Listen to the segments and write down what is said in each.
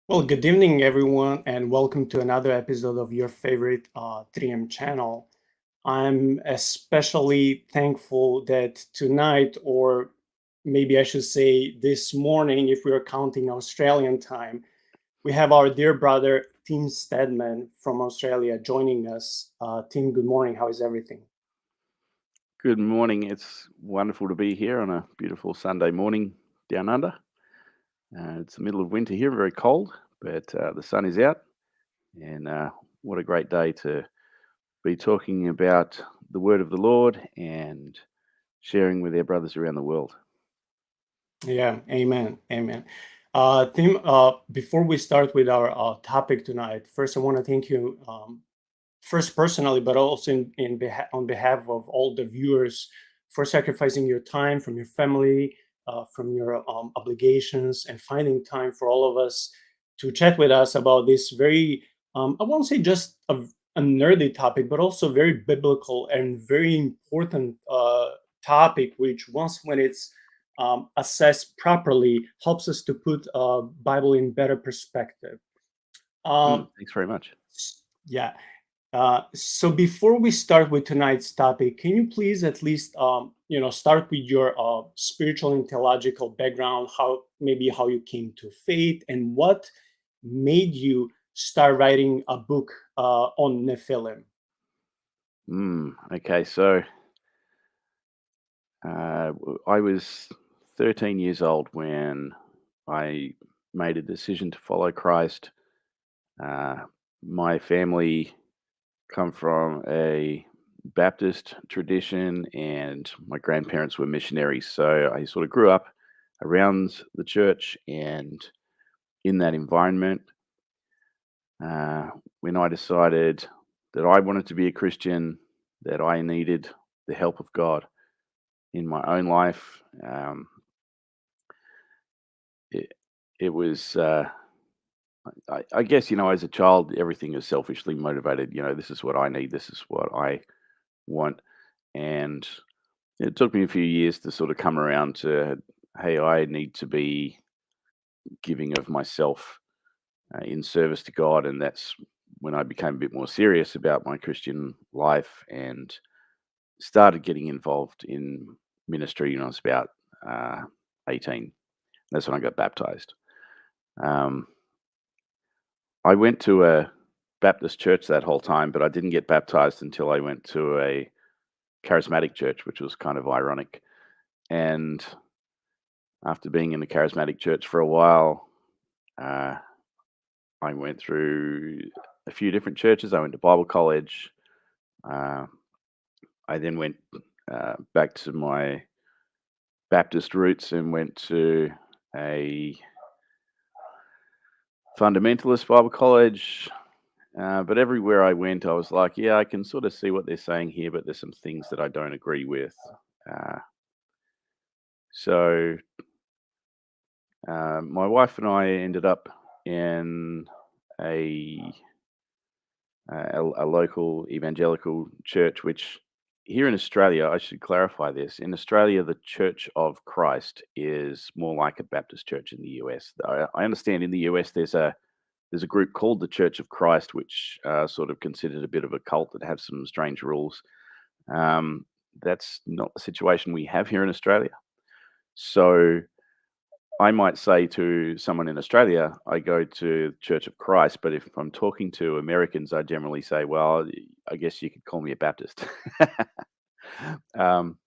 Well, good evening, everyone, and welcome to another episode of your favorite 3M channel. I'm especially thankful that tonight, or maybe I should say this morning, if we are counting Australian time, we have our dear brother, Tim Steadman from Australia, joining us. Tim, good morning. How is everything? Good morning. It's wonderful to be here on a beautiful Sunday morning down under. It's the middle of winter here, very cold, but the sun is out, and what a great day to be talking about the word of the Lord and sharing with our brothers around the world. Yeah, amen, amen. Tim, before we start with our topic tonight, first I want to thank you first personally, but also on behalf of all the viewers for sacrificing your time from your family, from your obligations, and finding time for all of us to chat with us about this very, I won't say just a nerdy topic, but also very biblical and very important topic, which once when it's assessed properly, helps us to put Bible in better perspective. Um, Thanks very much. yeah. So before we start with tonight's topic, can you please at least start with your spiritual and theological background, how you came to faith, and what made you start writing a book on Nephilim? Okay, so I was 13 years old when I made a decision to follow Christ. Uh, my family come from a Baptist tradition, and my grandparents were missionaries. So I sort of grew up around the church and in that environment. Uh, when I decided that I wanted to be a Christian, that I needed the help of God in my own life, it, it was. I guess as a child, everything is selfishly motivated. This is what I need. This is what I want, and it took me a few years to sort of come around to, hey, I need to be giving of myself in service to God. And that's when I became a bit more serious about my Christian life and started getting involved in ministry when I was about uh, 18. That's when I got baptized. Um, I went to a Baptist church that whole time, but I didn't get baptized until I went to a charismatic church, which was kind of ironic. And after being in the charismatic church for a while, uh, I went through a few different churches. I went to Bible college. Uh, I then went back to my Baptist roots and went to a fundamentalist Bible college. But everywhere I went, I was like, yeah, I can sort of see what they're saying here, but there's some things that I don't agree with. Uh, so my wife and I ended up in a a local evangelical church, which here in Australia, I should clarify this. In Australia, the Church of Christ is more like a Baptist church in the US. I understand in the US there's a group called the Church of Christ, which sort of considered a bit of a cult that have some strange rules. Um, that's not the situation we have here in Australia. So I might say to someone in Australia, I go to Church of Christ, but if I'm talking to Americans, I generally say, well, I guess you could call me a Baptist. um,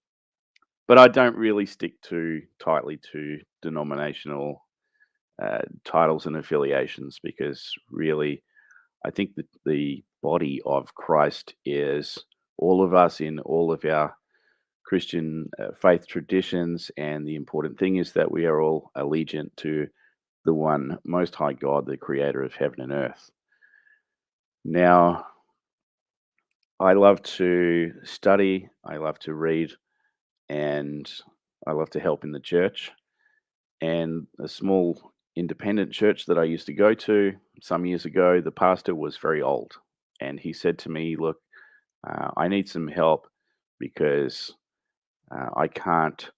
but I don't really stick too tightly to denominational titles and affiliations because really, I think that the body of Christ is all of us in all of our Christian faith traditions. And the important thing is that we are all allegiant to the one most high God, the creator of heaven and earth. Now, I love to study, I love to read, and I love to help in the church. And a small independent church that I used to go to some years ago, the pastor was very old. And he said to me, look, I need some help because I can't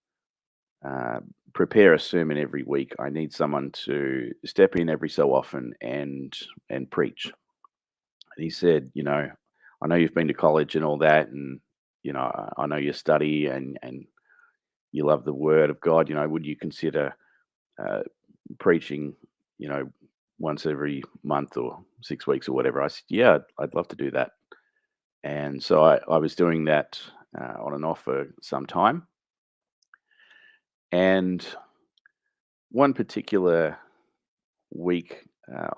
uh, prepare a sermon every week. I need someone to step in every so often and preach. And he said, I know you've been to college and all that, and I know you study and you love the Word of God. Would you consider uh, preaching? You know, once every month or 6 weeks or whatever. I said, yeah, I'd love to do that. And so I was doing that on and off for some time. And one particular week,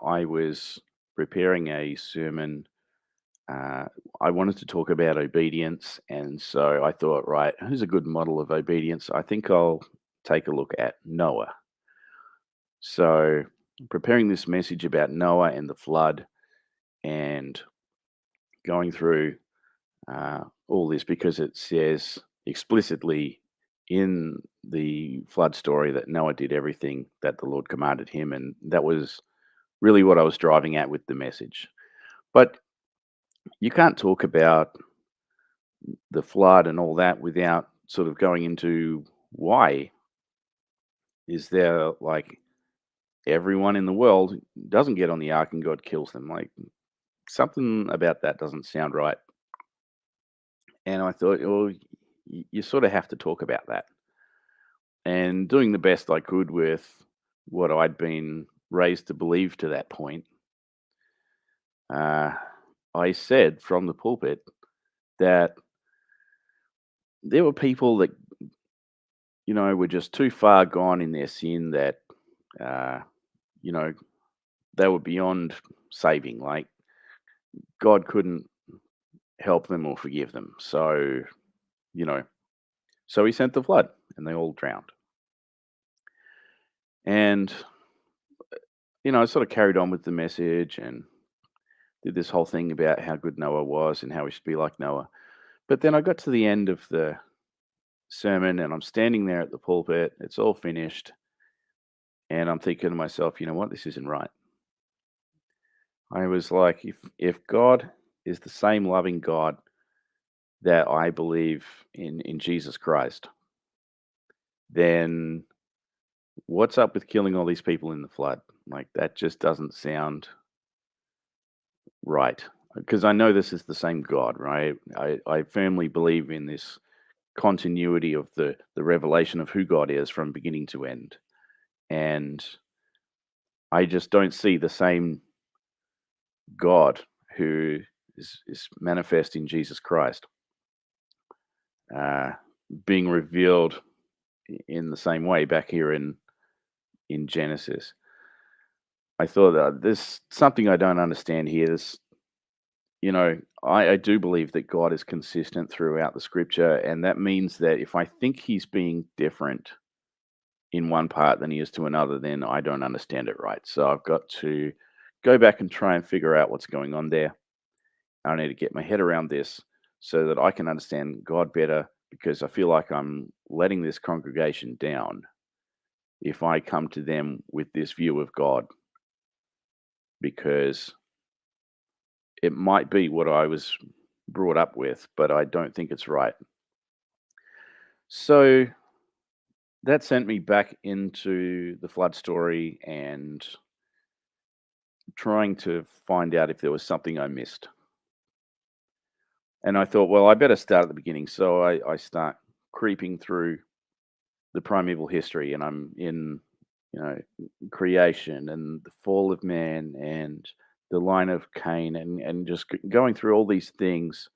I was preparing a sermon. Uh, I wanted to talk about obedience. And so I thought, right, who's a good model of obedience? I think I'll take a look at Noah. So, preparing this message about Noah and the flood and going through all this because it says explicitly in the flood story that Noah did everything that the Lord commanded him. And that was really what I was driving at with the message. But you can't talk about the flood and all that without sort of going into why is there like everyone in the world doesn't get on the ark and God kills them. Like something about that doesn't sound right. And I thought, well, you sort of have to talk about that. And doing the best I could with what I'd been raised to believe to that point, uh, I said from the pulpit that there were people that, were just too far gone in their sin that, uh, you know, they were beyond saving. Like God couldn't help them or forgive them. You know, so he sent the flood and they all drowned. And, I sort of carried on with the message and did this whole thing about how good Noah was and how we should be like Noah. But then I got to the end of the sermon and I'm standing there at the pulpit. It's all finished. And I'm thinking to myself, you know what? This isn't right. I was like, if God is the same loving God that I believe in Jesus Christ, then what's up with killing all these people in the flood? Like that just doesn't sound right. Because I know this is the same God, right? I firmly believe in this continuity of the revelation of who God is from beginning to end. And I just don't see the same God who is manifest in Jesus Christ uh, being revealed in the same way back here in Genesis. I thought there's something I don't understand here. I do believe that God is consistent throughout the scripture, and that means that if I think he's being different in one part than he is to another, then I don't understand it right. So I've got to go back and try and figure out what's going on there. I need to get my head around this so that I can understand God better because I feel like I'm letting this congregation down if I come to them with this view of God because it might be what I was brought up with, but I don't think it's right. So that sent me back into the flood story and trying to find out if there was something I missed. And I thought, well, I better start at the beginning. So I start creeping through the primeval history and I'm in, you know, creation and the fall of man and the line of Cain and just going through all these things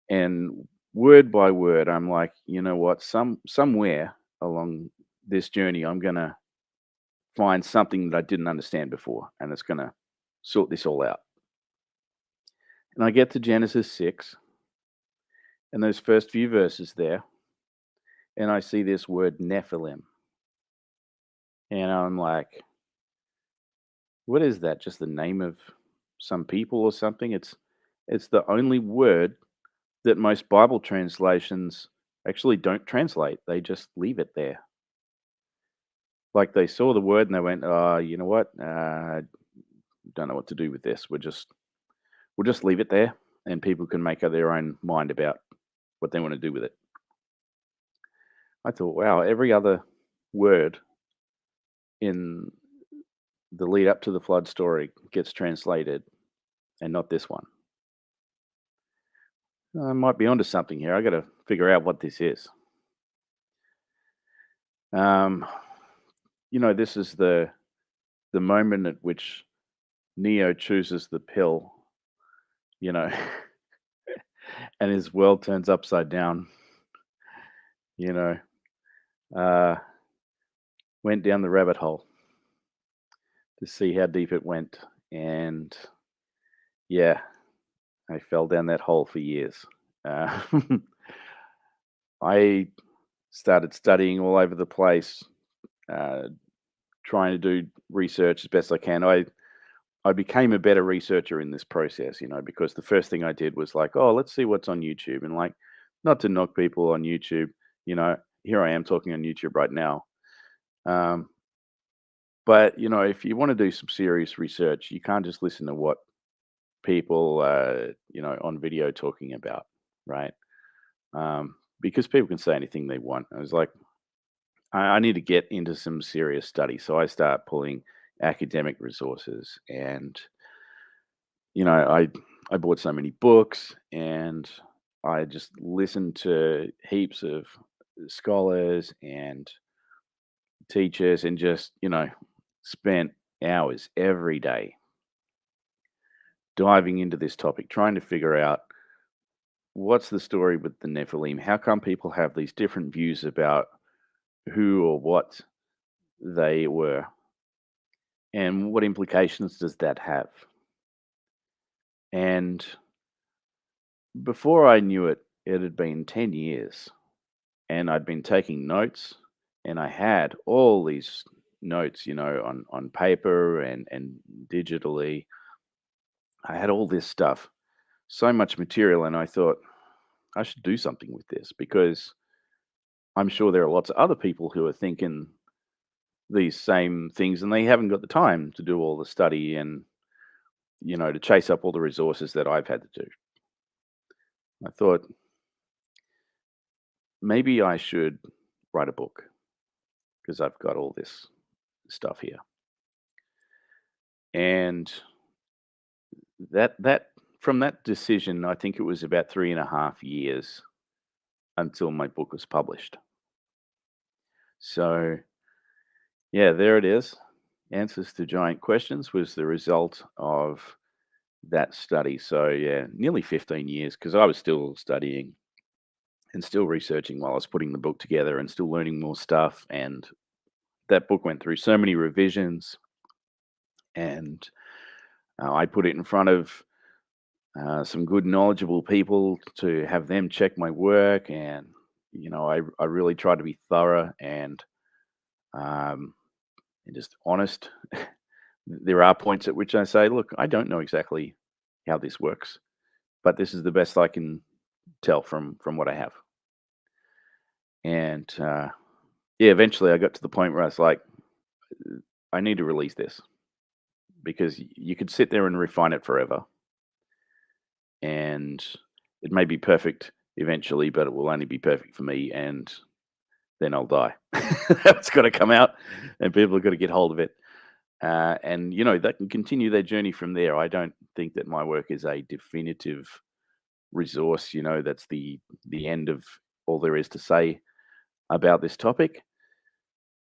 and word by word, I'm like, you know what, somewhere along this journey, I'm gonna find something that I didn't understand before, and it's gonna sort this all out. And I get to Genesis 6, and those first few verses there, and I see this word Nephilim, and I'm like, what is that? Just the name of some people or something? It's the only word that most Bible translations actually don't translate. They just leave it there. Like they saw the word and they went, you know what? Don't know what to do with this. We'll just leave it there, and people can make up their own mind about what they want to do with it. I thought, wow, every other word in the lead up to the flood story gets translated and not this one. I might be onto something here. I got to figure out what this is. Um, this is the moment at which Neo chooses the pill, you know, and his world turns upside down. You know, uh, went down the rabbit hole to see how deep it went, and yeah, I fell down that hole for years. Uh, I started studying all over the place, uh, trying to do research as best I can. I became a better researcher in this process, because the first thing I did was like, oh, let's see what's on YouTube, and like, not to knock people on YouTube, here I am talking on YouTube right now. Um, but if you want to do some serious research, you can't just listen to what people, on video talking about, right? Because people can say anything they want. I was like, I need to get into some serious study. So I start pulling academic resources, and I bought so many books, and I just listened to heaps of scholars and teachers, and just spent hours every day diving into this topic, trying to figure out what's the story with the Nephilim. How come people have these different views about who or what they were, and what implications does that have? And before I knew it, it had been 10 years, and I'd been taking notes, and I had all these notes, on paper and digitally. I had all this stuff, so much material, and I thought I should do something with this, because I'm sure there are lots of other people who are thinking these same things, and they haven't got the time to do all the study and to chase up all the resources that I've had to do. I thought maybe I should write a book, because I've got all this stuff here. And that from that decision, I think it was about 3.5 years until my book was published. So yeah, there it is. Answers to Giant Questions was the result of that study. So yeah, nearly 15 years, because I was still studying and still researching while I was putting the book together, and still learning more stuff. And that book went through so many revisions, and I put it in front of some good, knowledgeable people to have them check my work. And I really tried to be thorough um, and just honest. There are points at which I say, look, I don't know exactly how this works, but this is the best I can tell from what I have. And yeah, eventually I got to the point where I was like, I need to release this, because you could sit there and refine it forever, and it may be perfect eventually, but it will only be perfect for me, and then I'll die. That's got to come out, and people have got to get hold of it. And they can continue their journey from there. I don't think that my work is a definitive resource. That's the end of all there is to say about this topic,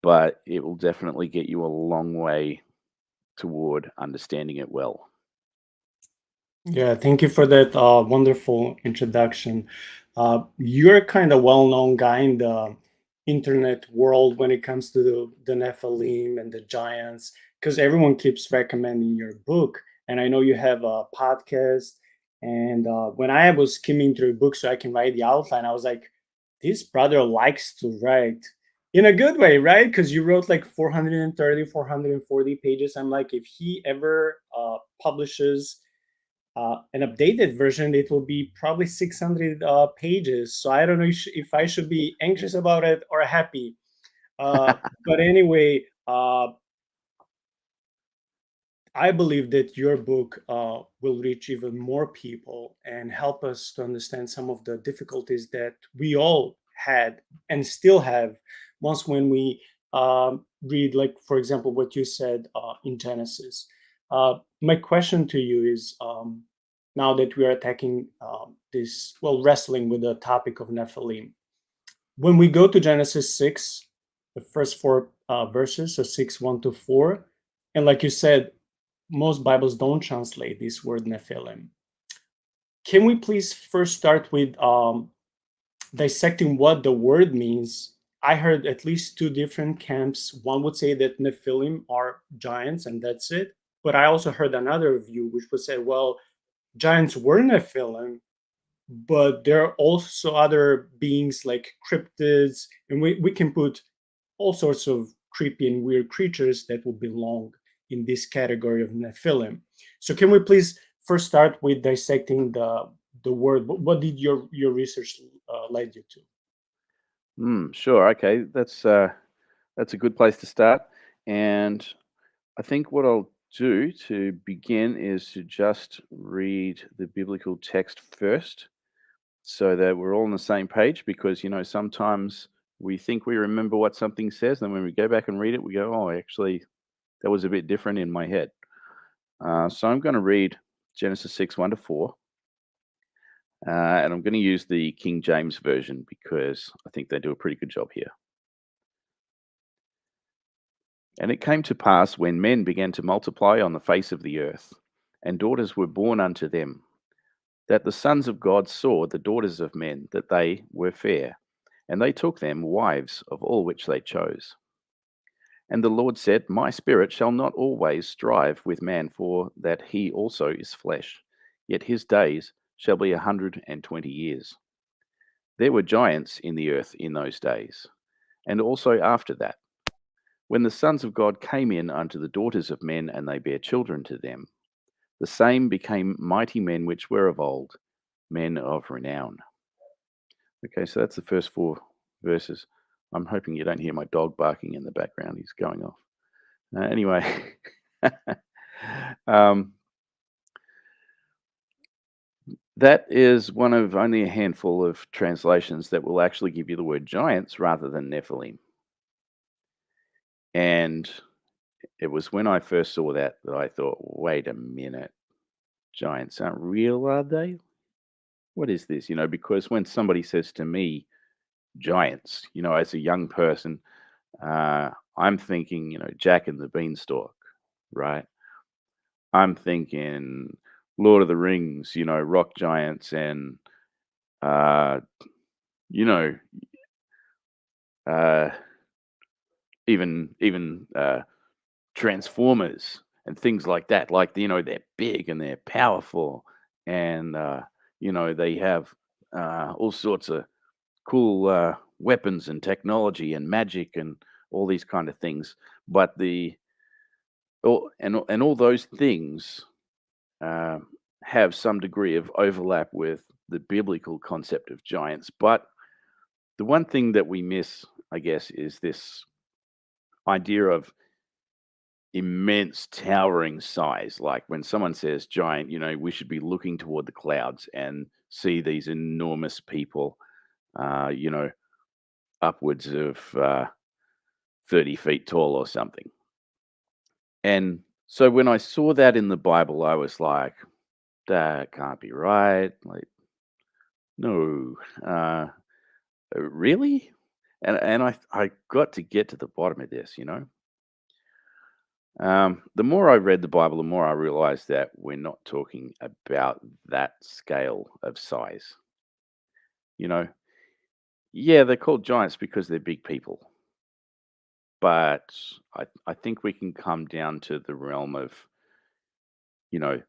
but it will definitely get you a long way toward understanding it well. Yeah, thank you for that wonderful introduction. You're kind of well-known guy in the internet world when it comes to the Nephilim and the giants, because everyone keeps recommending your book. And I know you have a podcast. And when I was skimming through books so I can write the outline, I was like, this brother likes to write in a good way, right? Because you wrote like 430, 440 pages. I'm like, if he ever publishes an updated version, it will be probably 600 pages. So I don't know if I should be anxious about it or happy. Uh, but anyway, I believe that your book will reach even more people and help us to understand some of the difficulties that we all had and still have once when we read, like, for example, what you said in Genesis. My question to you is, now that we are attacking this, well, wrestling with the topic of Nephilim, when we go to Genesis 6, the first four verses, so 6, 1 to 4, and like you said, most Bibles don't translate this word Nephilim. Can we please first start with dissecting what the word means? I heard at least two different camps. One would say that Nephilim are giants and that's it. But I also heard another view which would say, well, giants were Nephilim, but there are also other beings like cryptids, and we can put all sorts of creepy and weird creatures that would belong in this category of Nephilim. So can we please first start with dissecting the word? What did your research led you to? Sure. Okay, that's a good place to start. And I think what I'll do to begin is to just read the biblical text first, so that we're all on the same page. Because sometimes we think we remember what something says, and when we go back and read it, we go, "Oh, actually, that was a bit different in my head." So I'm going to read Genesis 6, 1 to 4. And I'm going to use the King James version because I think they do a pretty good job here. And it came to pass when men began to multiply on the face of the earth, and daughters were born unto them, that the sons of God saw the daughters of men, that they were fair, and they took them wives of all which they chose. And the Lord said, My spirit shall not always strive with man, for that he also is flesh, yet his days shall be 120 years. There were giants in the earth in those days, and also after that, when the sons of God came in unto the daughters of men, and they bare children to them. The same became mighty men which were of old, men of renown. Okay, so that's the first four verses. I'm hoping you don't hear my dog barking in the background. He's going off. Anyway, um, that is one of only a handful of translations that will actually give you the word giants rather than Nephilim. And it was when I first saw that that I thought, wait a minute, giants aren't real, are they? What is this? Because when somebody says to me, giants, as a young person, I'm thinking, Jack and the Beanstalk, right? I'm thinking Lord of the Rings, rock giants and, uh, you know, uh, even Transformers and things like that. Like, they're big and they're powerful, and they have all sorts of cool weapons and technology and magic and all these kind of things. But all those things uh, have some degree of overlap with the biblical concept of giants. But the one thing that we miss, I guess, is this idea of immense towering size. Like when someone says giant, we should be looking toward the clouds and see these enormous people, uh, you know upwards of 30 feet tall or something. And so when I saw that in the Bible, I was like, that can't be right. Like, no, really? And I got to get to the bottom of this. The more I read the Bible, the more I realized that we're not talking about that scale of size. You know, yeah, they're called giants because they're big people, but I think we can come down to the realm of, you know,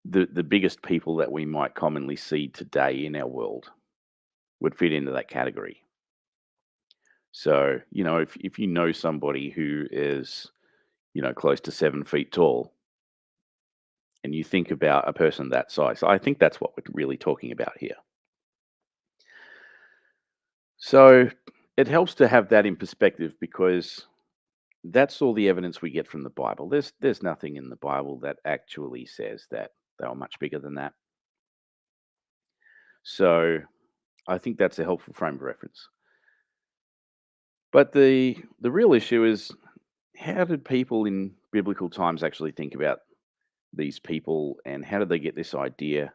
the biggest people that we might commonly see today in our world would fit into that category. So, if you know somebody who is, close to 7 feet tall, and you think about a person that size, I think that's what we're really talking about here. So it helps to have that in perspective because that's all the evidence we get from the Bible. There's nothing in the Bible that actually says that they were much bigger than that. So I think that's a helpful frame of reference. But the real issue is, how did people in biblical times actually think about these people, and how did they get this idea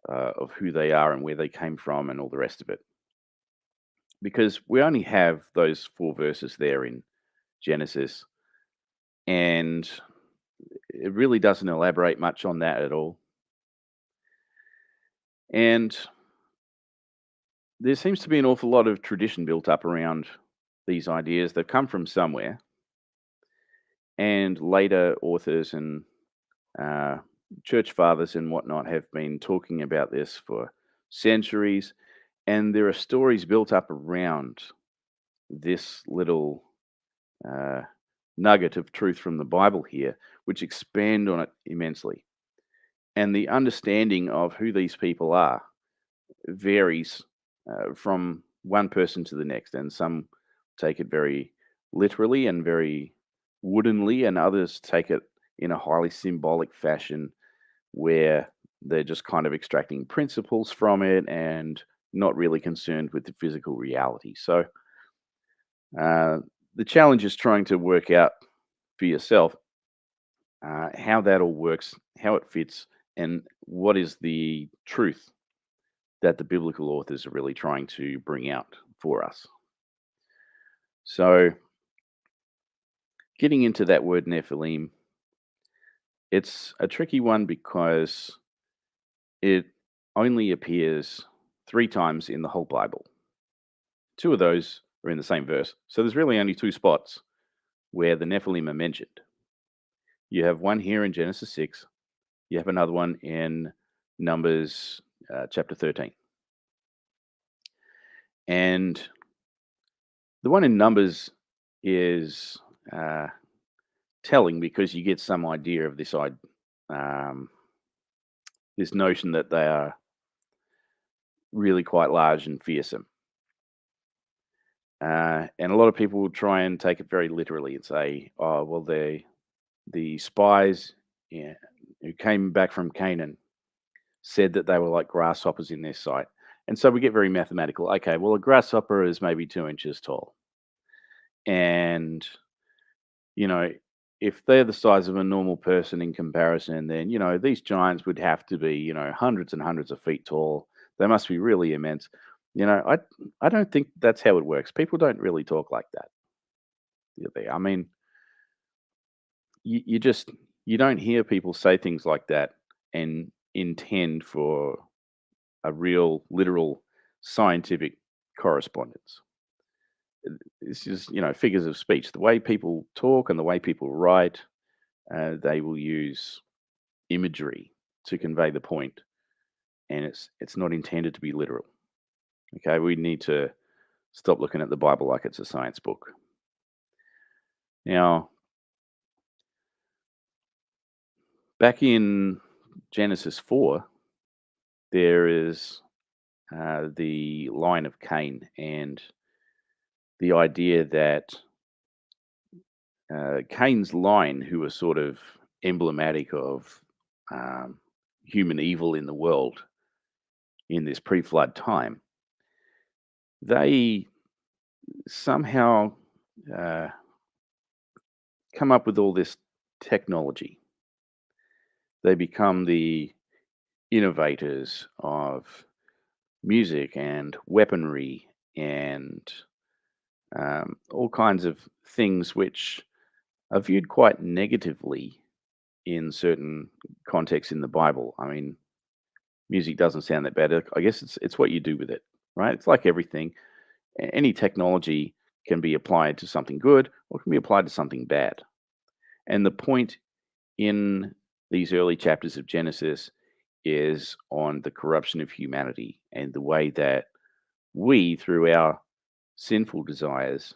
of who they are and where they came from and all the rest of it? Because we only have those 4 verses there in Genesis, and it really doesn't elaborate much on that at all. And there seems to be an awful lot of tradition built up around these ideas that come from somewhere, and later authors and uh, church fathers and whatnot have been talking about this for centuries, and there are stories built up around this little uh, nugget of truth from the Bible here, which expand on it immensely. And the understanding of who these people are varies from one person to the next, and some take it very literally and very woodenly, and others take it in a highly symbolic fashion where they're just kind of extracting principles from it and not really concerned with the physical reality. So uh, the challenge is trying to work out for yourself how that all works, how it fits, and what is the truth that the biblical authors are really trying to bring out for us. So, getting into that word Nephilim, it's a tricky one because it only appears 3 times in the whole Bible. 2 of those are in the same verse. So, there's really only 2 spots where the Nephilim are mentioned. You have one here in Genesis 6, you have another one in Numbers chapter 13. And the one in Numbers is uh, telling because you get some idea of um, this notion that they are really quite large and fearsome. And a lot of people will try and take it very literally and say, "Oh, well, the spies, yeah, who came back from Canaan said that they were like grasshoppers in their sight." And so we get very mathematical. Okay, well, a grasshopper is maybe 2 inches tall, and you know, if they're the size of a normal person in comparison, then, these giants would have to be, hundreds and hundreds of feet tall. They must be really immense. I don't think that's how it works. People don't really talk like that. Do they? I mean, you just you don't hear people say things like that and intend for a real, literal, scientific correspondence. This is, figures of speech. The way people talk and the way people write, they will use imagery to convey the point, and it's not intended to be literal. Okay, we need to stop looking at the Bible like it's a science book. Now, back in Genesis 4, there is the line of Cain, and the idea that Cain's line, who was sort of emblematic of um, human evil in the world in this pre-flood time, they somehow uh, come up with all this technology. They become the innovators of music and weaponry and all kinds of things which are viewed quite negatively in certain contexts in the Bible. I mean, music doesn't sound that bad. I guess it's what you do with it, right? It's like everything. Any technology can be applied to something good or can be applied to something bad. And the point in these early chapters of Genesis is on the corruption of humanity and the way that we, through our sinful desires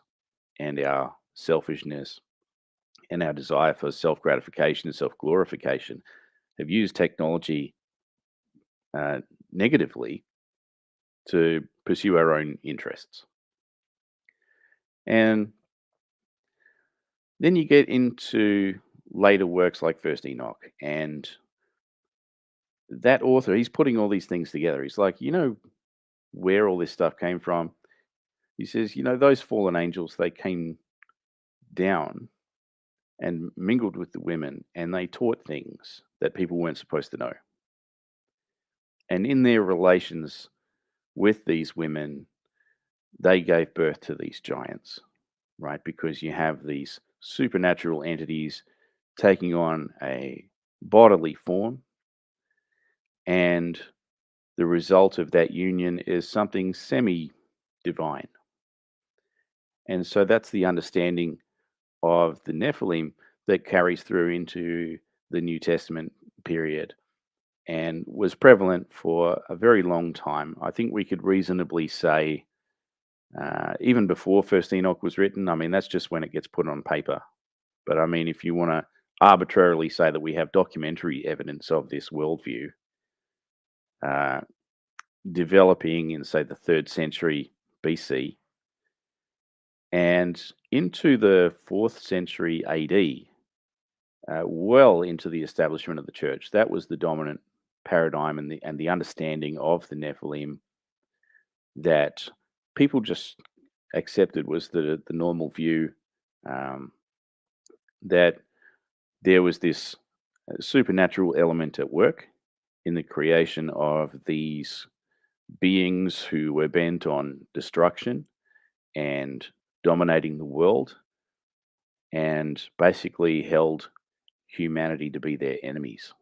and our selfishness and our desire for self gratification and self glorification, have used technology uh, negatively to pursue our own interests. And then you get into later works like First Enoch, and that author, he's putting all these things together. He's like, where all this stuff came from? He says, those fallen angels, they came down and mingled with the women, and they taught things that people weren't supposed to know. And in their relations with these women, they gave birth to these giants, right? Because you have these supernatural entities taking on a bodily form, and the result of that union is something semi divine. And so that's the understanding of the Nephilim that carries through into the New Testament period and was prevalent for a very long time. I think we could reasonably say, even before First Enoch was written, I mean, that's just when it gets put on paper. But I mean, if you want to arbitrarily say that we have documentary evidence of this worldview uh, developing in, say, the third century BC and into the fourth century AD, well into the establishment of the church, that was the dominant paradigm and the understanding of the Nephilim that people just accepted was the normal view, um, that there was this supernatural element at work in the creation of these beings who were bent on destruction and dominating the world and basically held humanity to be their enemies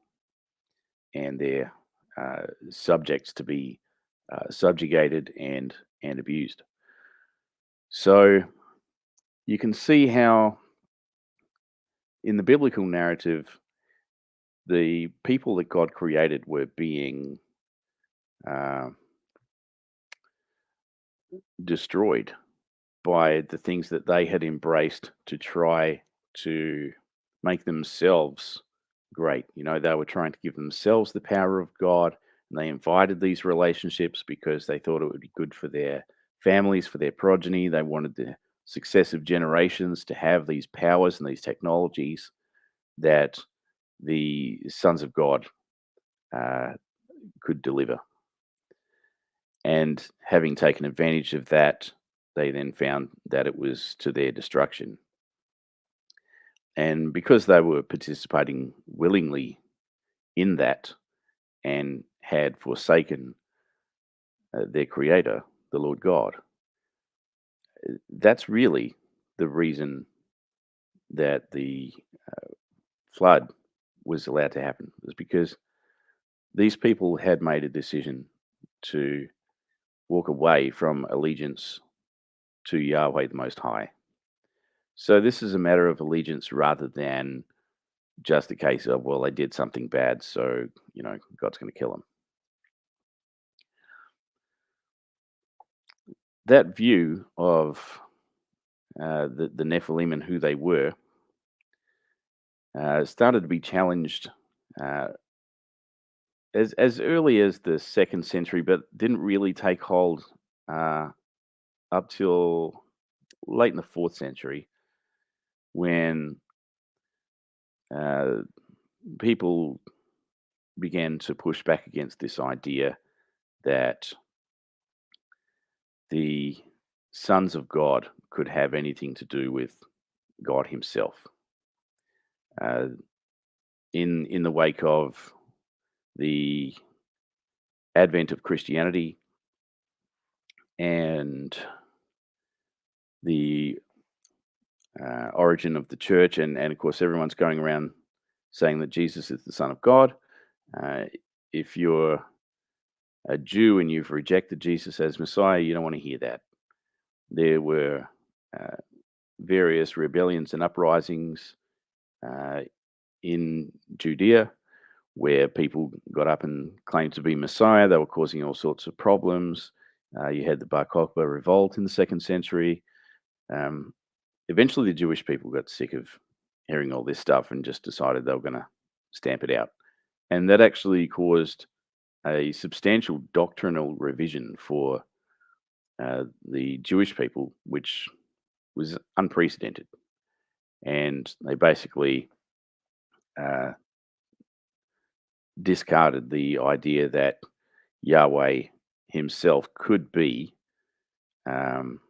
and their subjects to be subjugated and abused. So you can see how in the biblical narrative, the people that God created were being uh, destroyed by the things that they had embraced to try to make themselves great. They were trying to give themselves the power of God, and they invited these relationships because they thought it would be good for their families, for their progeny. They wanted the successive generations to have these powers and these technologies that the sons of God uh, could deliver. And having taken advantage of that, they then found that it was to their destruction. And because they were participating willingly in that and had forsaken their creator, the Lord God, that's really the reason that the flood was allowed to happen, was because these people had made a decision to walk away from allegiance to Yahweh the Most High. So this is a matter of allegiance rather than just a case of, well, they did something bad, so, God's going to kill them. That view of the Nephilim and who they were started to be challenged uh, as early as the second century, but didn't really take hold uh, up till late in the fourth century when uh, people began to push back against this idea that the sons of God could have anything to do with God Himself. Uh, in the wake of the advent of Christianity and the origin of the church, and of course, everyone's going around saying that Jesus is the Son of God. Uh, if you're a Jew and you've rejected Jesus as Messiah, you don't want to hear that. There were uh, various rebellions and uprisings uh, in Judea where people got up and claimed to be Messiah. They were causing all sorts of problems. You had the Bar Kokhba revolt in the second century. Um, Eventually, the Jewish people got sick of hearing all this stuff and just decided they were going to stamp it out. And that actually caused a substantial doctrinal revision for the Jewish people, which was unprecedented. And they basically uh, discarded the idea that Yahweh himself could be um,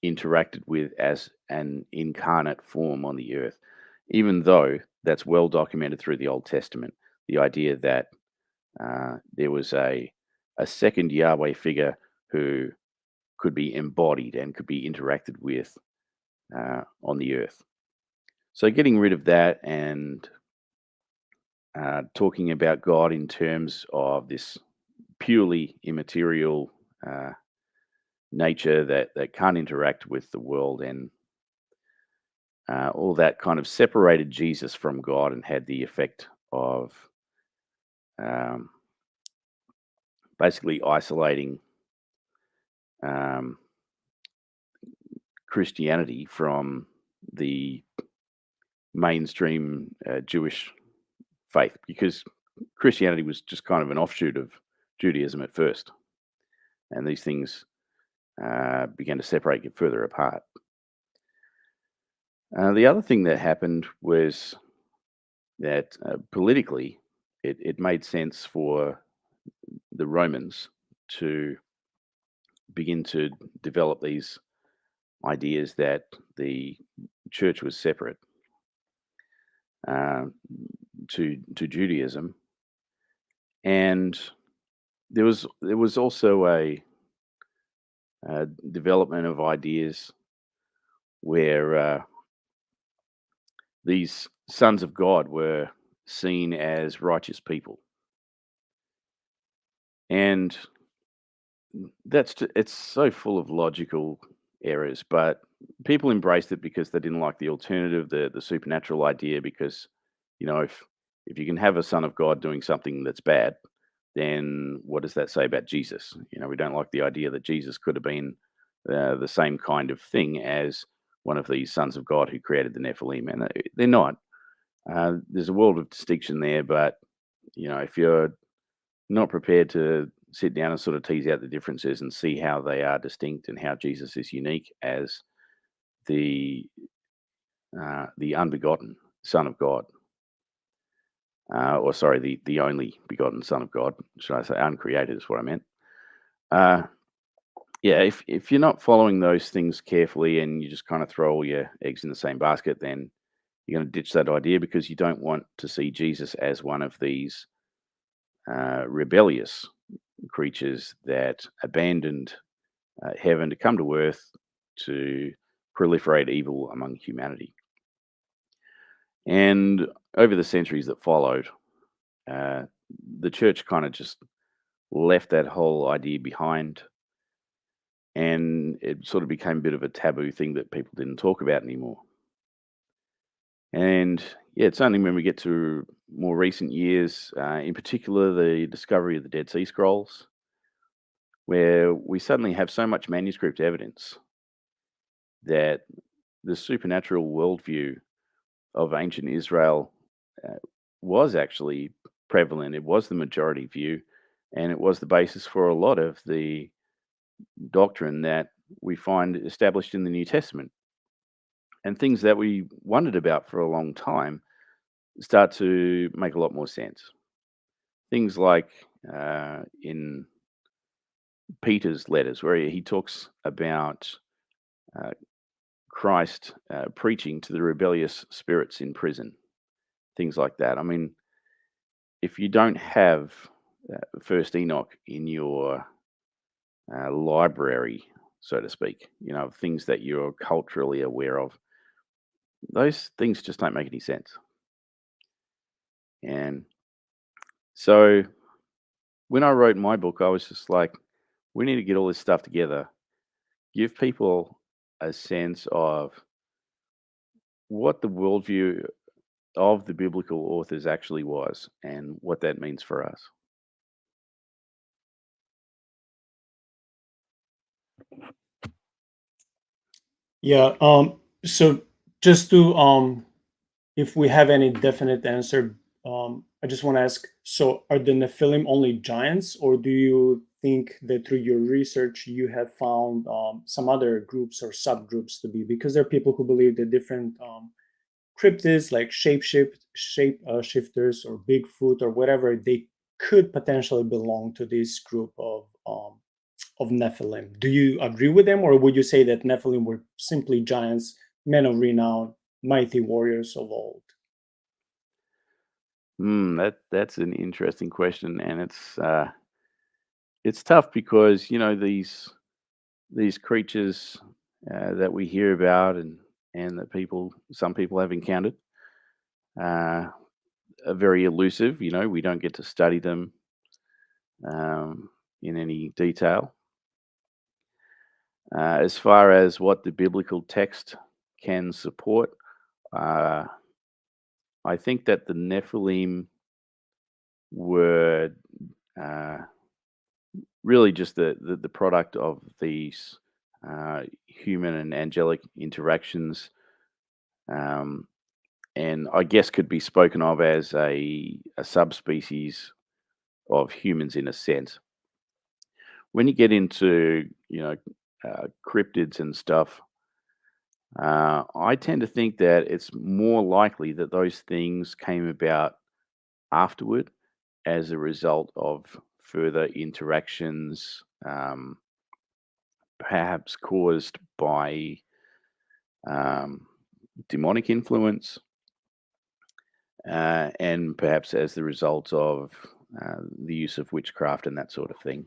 interacted with as an incarnate form on the earth, even though that's well documented through the Old Testament. The idea that there was a second Yahweh figure who could be embodied and could be interacted with on the earth. So, getting rid of that and talking about God in terms of this purely immaterial uh, nature that can't interact with the world, and all that kind of separated Jesus from God and had the effect of um, basically isolating um, Christianity from the mainstream Jewish faith, because Christianity was just kind of an offshoot of Judaism at first, and these things began to separate, get further apart. The other thing that happened was that politically, it made sense for the Romans to begin to develop these ideas that the church was separate uh, to Judaism, and there was also a development of ideas where these sons of God were seen as righteous people, and it's so full of logical errors, but people embraced it because they didn't like the alternative, the supernatural idea. Because if you can have a son of God doing something that's bad, then what does that say about Jesus? We don't like the idea that Jesus could have been the same kind of thing as one of these sons of God who created the Nephilim, and they're not. There's a world of distinction there, but if you're not prepared to sit down and sort of tease out the differences and see how they are distinct and how Jesus is unique as the the unbegotten Son of God, or sorry, the only begotten Son of God, should I say, uncreated is what I meant. Uh, yeah, if you're not following those things carefully and you just kind of throw all your eggs in the same basket, then you're going to ditch that idea, because you don't want to see Jesus as one of these rebellious creatures that abandoned heaven to come to earth to proliferate evil among humanity. And over the centuries that followed, uh, the church kind of just left that whole idea behind, and it sort of became a bit of a taboo thing that people didn't talk about anymore. And yeah, it's only when we get to more recent years, in particular the discovery of the Dead Sea Scrolls, where we suddenly have so much manuscript evidence that the supernatural worldview of ancient Israel uh, was actually prevalent. It was the majority view, and it was the basis for a lot of the doctrine that we find established in the New Testament. And things that we wondered about for a long time start to make a lot more sense. Things like in Peter's letters, where he talks about uh, Christ preaching to the rebellious spirits in prison, things like that. I mean, if you don't have First Enoch in your library, so to speak, things that you're culturally aware of, those things just don't make any sense. And so when I wrote my book, I was just like, we need to get all this stuff together, give people a sense of what the worldview of the biblical authors actually was and what that means for us. Yeah. So just to if we have any definite answer, I just want to ask. So, are the Nephilim only giants, or do you think that through your research you have found some other groups or subgroups to be? Because there are people who believe that different cryptids, like shifters or Bigfoot or whatever, they could potentially belong to this group of of Nephilim. Do you agree with them, or would you say that Nephilim were simply giants, men of renown, mighty warriors of old? That's an interesting question, and it's tough because these creatures that we hear about and that some people have encountered uh, are very elusive. We don't get to study them in any detail. As far as what the biblical text can support, uh, I think that the Nephilim were uh, really just the product of these human and angelic interactions, um, and I guess could be spoken of as a subspecies of humans in a sense. When you get into cryptids and stuff, I tend to think that it's more likely that those things came about afterward as a result of further interactions, perhaps caused by um, demonic influence, and perhaps as the result of the use of witchcraft and that sort of thing.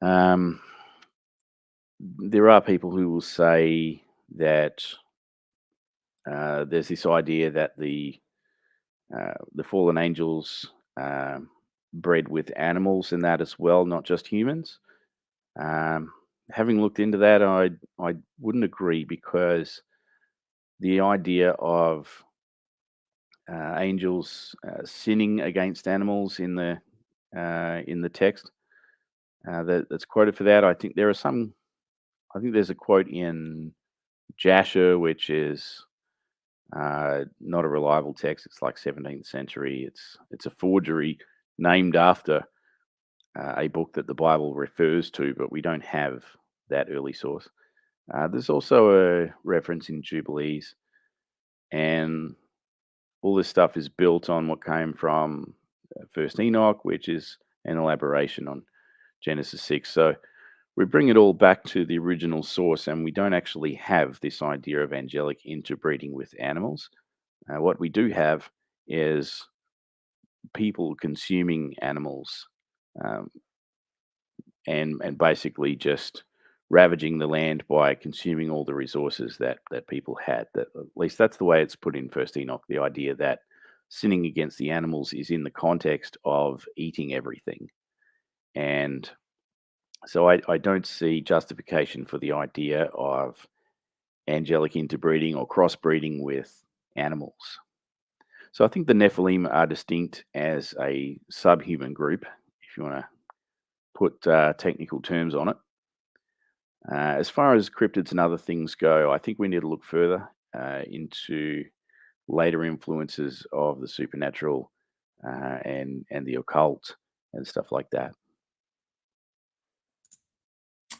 Um, there are people who will say that there's this idea that the fallen angels bred with animals and that as well, not just humans. Um, Having looked into that, I wouldn't agree because the idea of angels sinning against animals in the text that's quoted for that. I think there's a quote in Jasher, which is not a reliable text. It's like 17th century. It's a forgery named after a book that the Bible refers to, but we don't have that early source. There's also a reference in Jubilees, and all this stuff is built on what came from First Enoch, which is an elaboration on Genesis 6. So we bring it all back to the original source, and we don't actually have this idea of angelic interbreeding with animals. What we do have is people consuming animals, um, and basically just ravaging the land by consuming all the resources that people had. That at least that's the way it's put in First Enoch. The idea that sinning against the animals is in the context of eating everything, and so I don't see justification for the idea of angelic interbreeding or crossbreeding with animals. So I think the Nephilim are distinct as a subhuman group, if you want to put technical terms on it. As far as cryptids and other things go, I think we need to look further into later influences of the supernatural and the occult and stuff like that.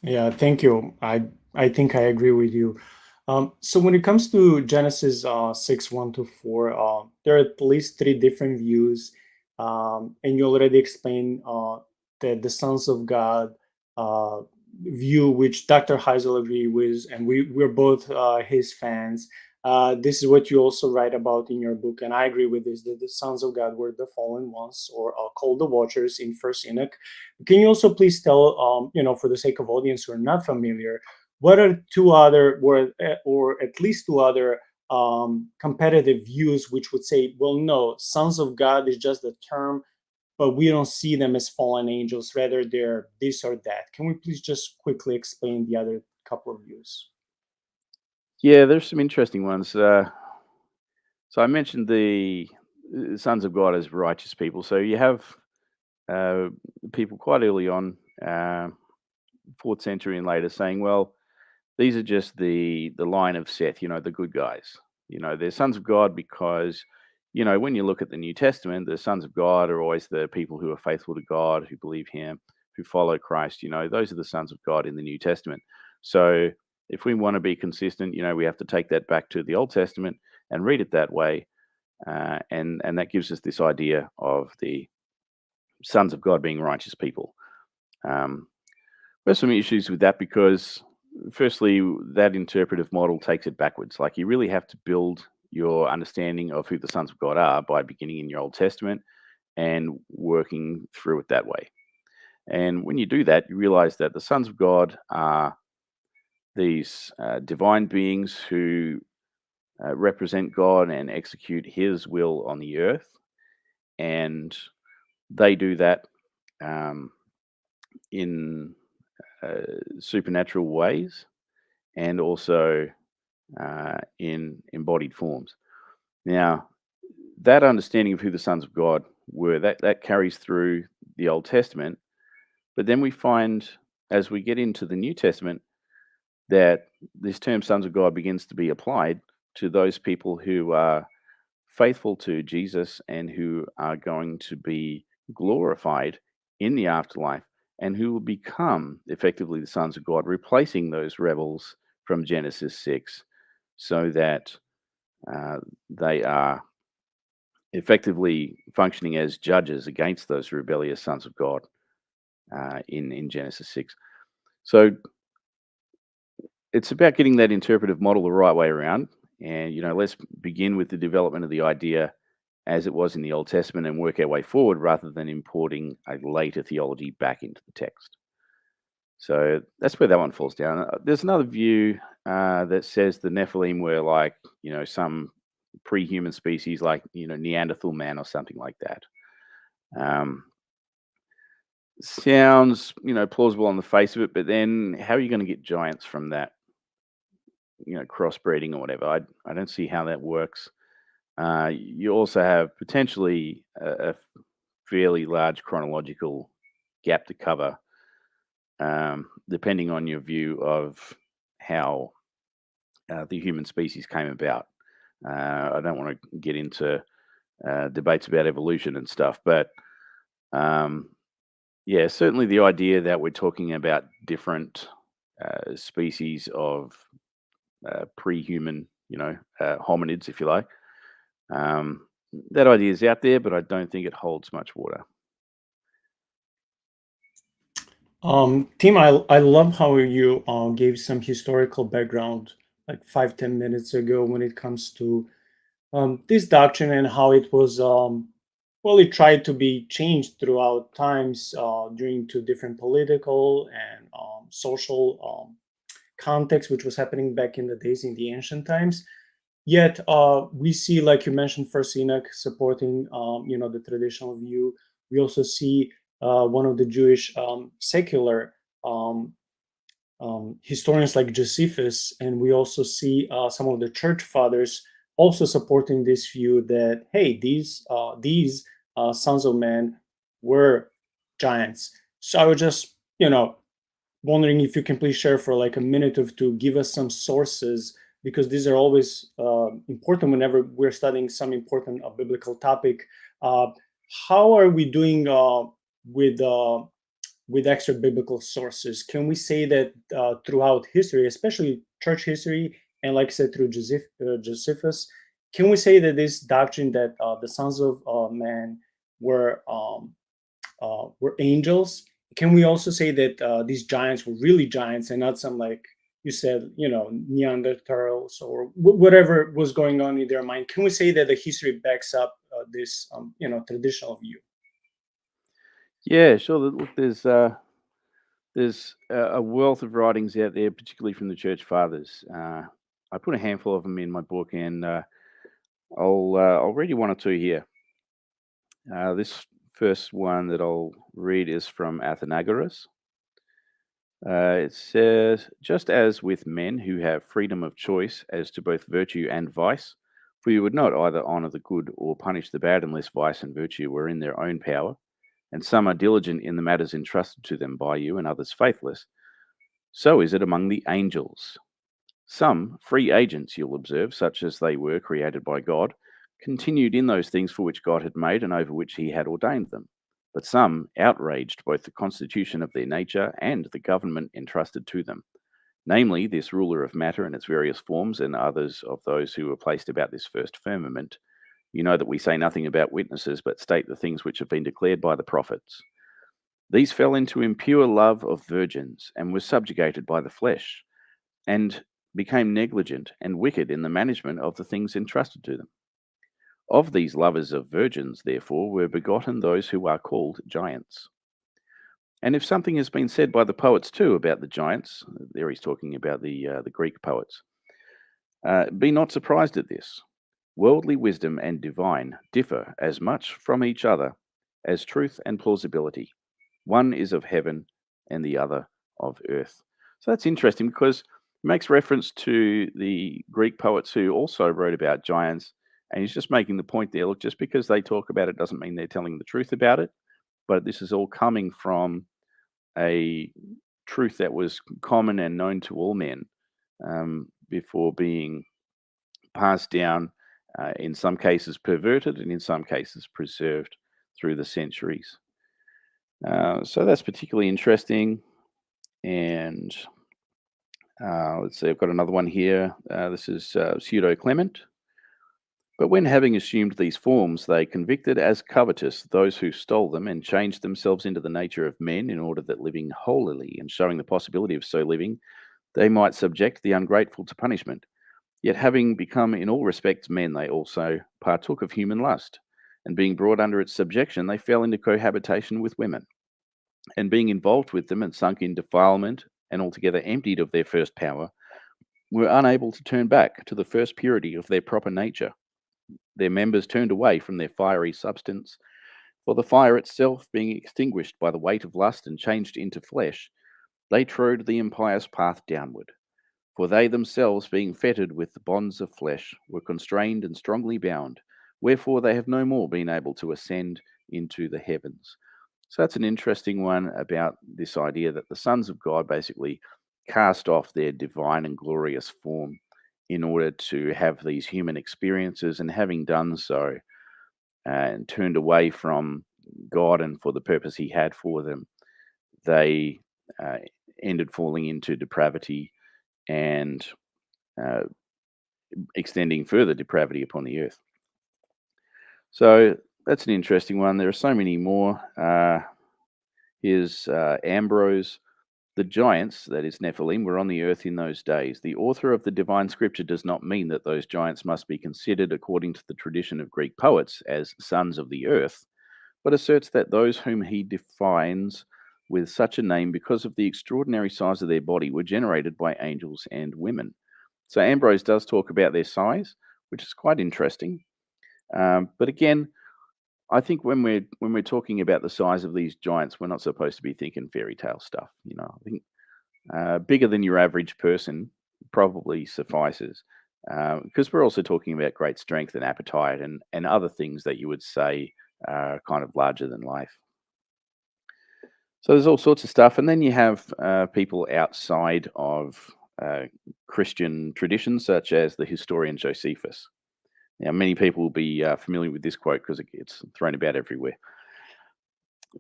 Yeah, thank you. I think I agree with you. So when it comes to Genesis 6, 1 to 4, there are at least three different views. And you already explained the sons of God uh, view, which Dr. Heisel agree with, and we're both his fans. This is what you also write about in your book, and I agree with this, that the sons of God were the fallen ones, or called the Watchers in First Enoch. Can you also please tell, for the sake of audience who are not familiar, what are two other, or at least two other competitive views which would say, well, no, sons of God is just a term, but we don't see them as fallen angels, rather they're this or that. Can we please just quickly explain the other couple of views? Yeah, there's some interesting ones. So I mentioned the sons of God as righteous people. So you have uh, people quite early on, uh, fourth century and later, saying, "Well, these are just the line of Seth, the good guys. They're sons of God because, when you look at the New Testament, the sons of God are always the people who are faithful to God, who believe Him, who follow Christ. Those are the sons of God in the New Testament. So if we want to be consistent, we have to take that back to the Old Testament and read it that way, and that gives us this idea of the sons of God being righteous people. Um, there's some issues with that because, firstly, that interpretive model takes it backwards. Like, you really have to build your understanding of who the sons of God are by beginning in your Old Testament and working through it that way. And when you do that, you realize that the sons of God are these divine beings who represent God and execute His will on the earth. And they do that um, in supernatural ways and also in embodied forms. Now, that understanding of who the sons of God were, that carries through the Old Testament. But then we find, as we get into the New Testament, that this term sons of God begins to be applied to those people who are faithful to Jesus and who are going to be glorified in the afterlife and who will become effectively the sons of God, replacing those rebels from Genesis 6 so that uh, they are effectively functioning as judges against those rebellious sons of God in Genesis 6. So it's about getting that interpretive model the right way around. And, let's begin with the development of the idea as it was in the Old Testament and work our way forward rather than importing a later theology back into the text. So that's where that one falls down. There's another view that says the Nephilim were like, some pre human species like, Neanderthal man or something like that. Um, sounds, plausible on the face of it, but then how are you going to get giants from that? Crossbreeding or whatever. I don't see how that works. You also have potentially a fairly large chronological gap to cover, depending on your view of how the human species came about. I don't want to get into debates about evolution and stuff, but um, yeah, certainly the idea that we're talking about different species of pre-human, hominids, if you like. Um, that idea is out there, but I don't think it holds much water. Tim, I love how you gave some historical background like 5-10 minutes ago when it comes to this doctrine and how it was well, it tried to be changed throughout times during to different political and social context, which was happening back in the days in the ancient times. Yet we see, like you mentioned, First Enoch supporting, the traditional view. We also see one of the Jewish secular um, historians like Josephus, and we also see some of the church fathers also supporting this view that hey, these sons of man were giants. So I was just wondering if you can please share for like a minute or two, give us some sources because these are always important whenever we're studying some important biblical topic. Uh, how are we doing with uh, with extra biblical sources? Can we say that throughout history, especially church history, and like I said through Josephus, can we say that this doctrine that the sons of man were were angels? Can we also say that these giants were really giants and not some like you said, Neanderthals or whatever was going on in their mind? Can we say that the history backs up this, traditional view? Yeah, sure. Look, there's a wealth of writings out there, particularly from the church fathers. I put a handful of them in my book, and I'll read you one or two here. This first one that I'll read is from Athenagoras. It says, just as with men who have freedom of choice as to both virtue and vice, for you would not either honor the good or punish the bad unless vice and virtue were in their own power, and some are diligent in the matters entrusted to them by you and others faithless, so is it among the angels. Some, free agents, you'll observe, such as they were created by God, continued in those things for which God had made and over which he had ordained them. But some outraged both the constitution of their nature and the government entrusted to them, namely this ruler of matter in its various forms and others of those who were placed about this first firmament. You know that we say nothing about witnesses, but state the things which have been declared by the prophets. These fell into impure love of virgins and were subjugated by the flesh, and became negligent and wicked in the management of the things entrusted to them. Of these lovers of virgins, therefore, were begotten those who are called giants. And if something has been said by the poets too about the giants, there he's talking about the Greek poets, be not surprised at this. Worldly wisdom and divine differ as much from each other as truth and plausibility. One is of heaven and the other of earth. So that's interesting because it makes reference to the Greek poets who also wrote about giants. And he's just making the point there, look, just because they talk about it doesn't mean they're telling the truth about it. But this is all coming from a truth that was common and known to all men before being passed down, in some cases perverted, and in some cases preserved through the centuries. So that's particularly interesting. And let's see, I've got another one here. This is Pseudo Clement. But when having assumed these forms, they convicted as covetous those who stole them and changed themselves into the nature of men in order that living holily and showing the possibility of so living, they might subject the ungrateful to punishment. Yet having become in all respects men, they also partook of human lust. And being brought under its subjection, they fell into cohabitation with women. And being involved with them and sunk in defilement and altogether emptied of their first power, were unable to turn back to the first purity of their proper nature. Their members turned away from their fiery substance, for the fire itself being extinguished by the weight of lust and changed into flesh, they trode the impious path downward. For they themselves, being fettered with the bonds of flesh, were constrained and strongly bound, wherefore they have no more been able to ascend into the heavens. So that's an interesting one about this idea that the sons of God basically cast off their divine and glorious form in order to have these human experiences, and having done so, and turned away from God and for the purpose He had for them, they uh, ended falling into depravity and uh, extending further depravity upon the earth. So that's an interesting one. There are so many more. Here's Ambrose. The giants, that is Nephilim, were on the earth in those days. The author of the divine scripture does not mean that those giants must be considered, according to the tradition of Greek poets, as sons of the earth, but asserts that those whom he defines with such a name because of the extraordinary size of their body were generated by angels and women. So Ambrose does talk about their size, which is quite interesting. But again, I think when we're talking about the size of these giants, we're not supposed to be thinking fairy tale stuff. I think bigger than your average person probably suffices, because we're also talking about great strength and appetite and other things that you would say are kind of larger than life. So there's all sorts of stuff, and then you have people outside of uh, Christian traditions, such as the historian Josephus. Now, many people will be familiar with this quote because it gets thrown about everywhere.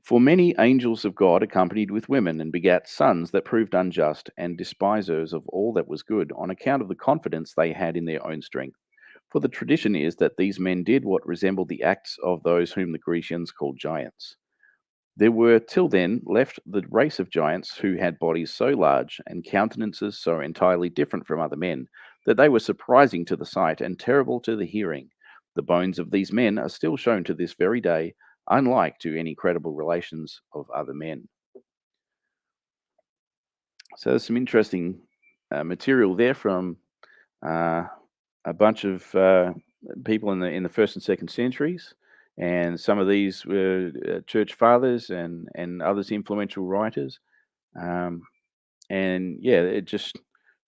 For many angels of God accompanied with women and begat sons that proved unjust and despisers of all that was good on account of the confidence they had in their own strength. For the tradition is that these men did what resembled the acts of those whom the Grecians called giants. There were till then left the race of giants who had bodies so large and countenances so entirely different from other men that they were surprising to the sight and terrible to the hearing. The bones of these men are still shown to this very day, unlike to any credible relations of other men. So there's some interesting material there from uh, a bunch of people in the first and second centuries, and some of these were church fathers and others influential writers, um, and yeah, it just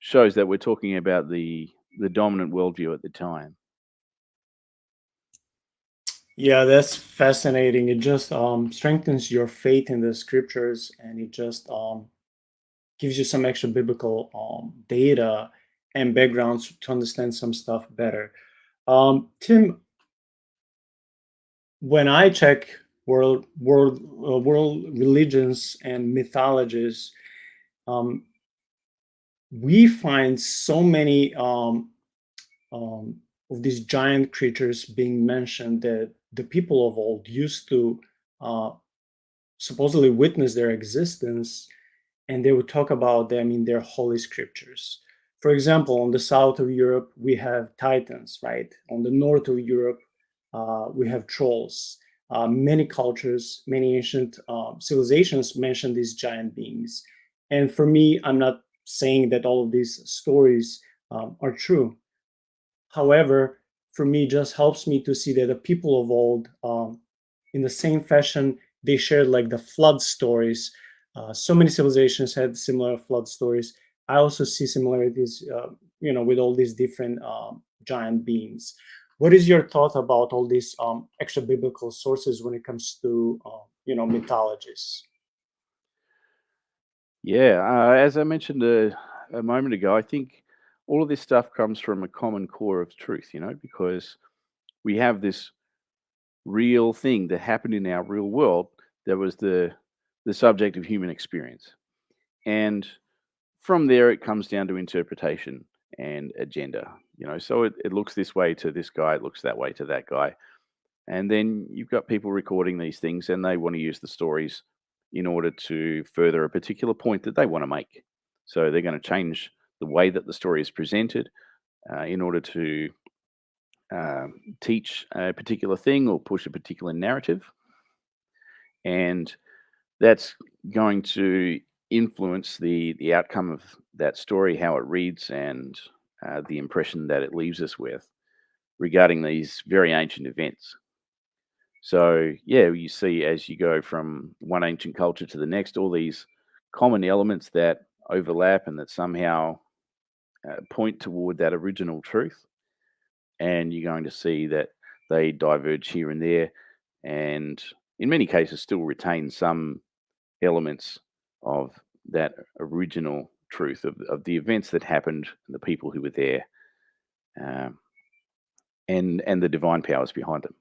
shows that we're talking about the dominant worldview at the time. Yeah, that's fascinating. It just strengthens your faith in the scriptures, and it just gives you some extra biblical data and backgrounds to understand some stuff better. Tim, when I check world religions and mythologies, um, we find so many um, of these giant creatures being mentioned that the people of old used to uh, supposedly witness their existence, and they would talk about them in their holy scriptures. For example, on the south of Europe, we have Titans, right? On the north of Europe, we have trolls. Many cultures, many ancient civilizations mention these giant beings. And for me, I'm not saying that all of these stories are true. However, for me, it just helps me to see that the people of old, in the same fashion, they shared like the flood stories. So many civilizations had similar flood stories. I also see similarities, with all these different giant beings. What is your thought about all these extra biblical sources when it comes to, mythologies? Yeah, as I mentioned a moment ago, I think all of this stuff comes from a common core of truth, because we have this real thing that happened in our real world that was the subject of human experience. And from there, it comes down to interpretation and agenda. So it looks this way to this guy, it looks that way to that guy. And then you've got people recording these things and they want to use the stories in order to further a particular point that they want to make. So they're going to change the way that the story is presented in order to teach a particular thing or push a particular narrative. And that's going to influence the outcome of that story, how it reads, and the impression that it leaves us with regarding these very ancient events. So, yeah, you see as you go from one ancient culture to the next, all these common elements that overlap and that somehow point toward that original truth. And you're going to see that they diverge here and there, and in many cases, still retain some elements of that original truth of the events that happened, and the people who were there, um, and the divine powers behind them.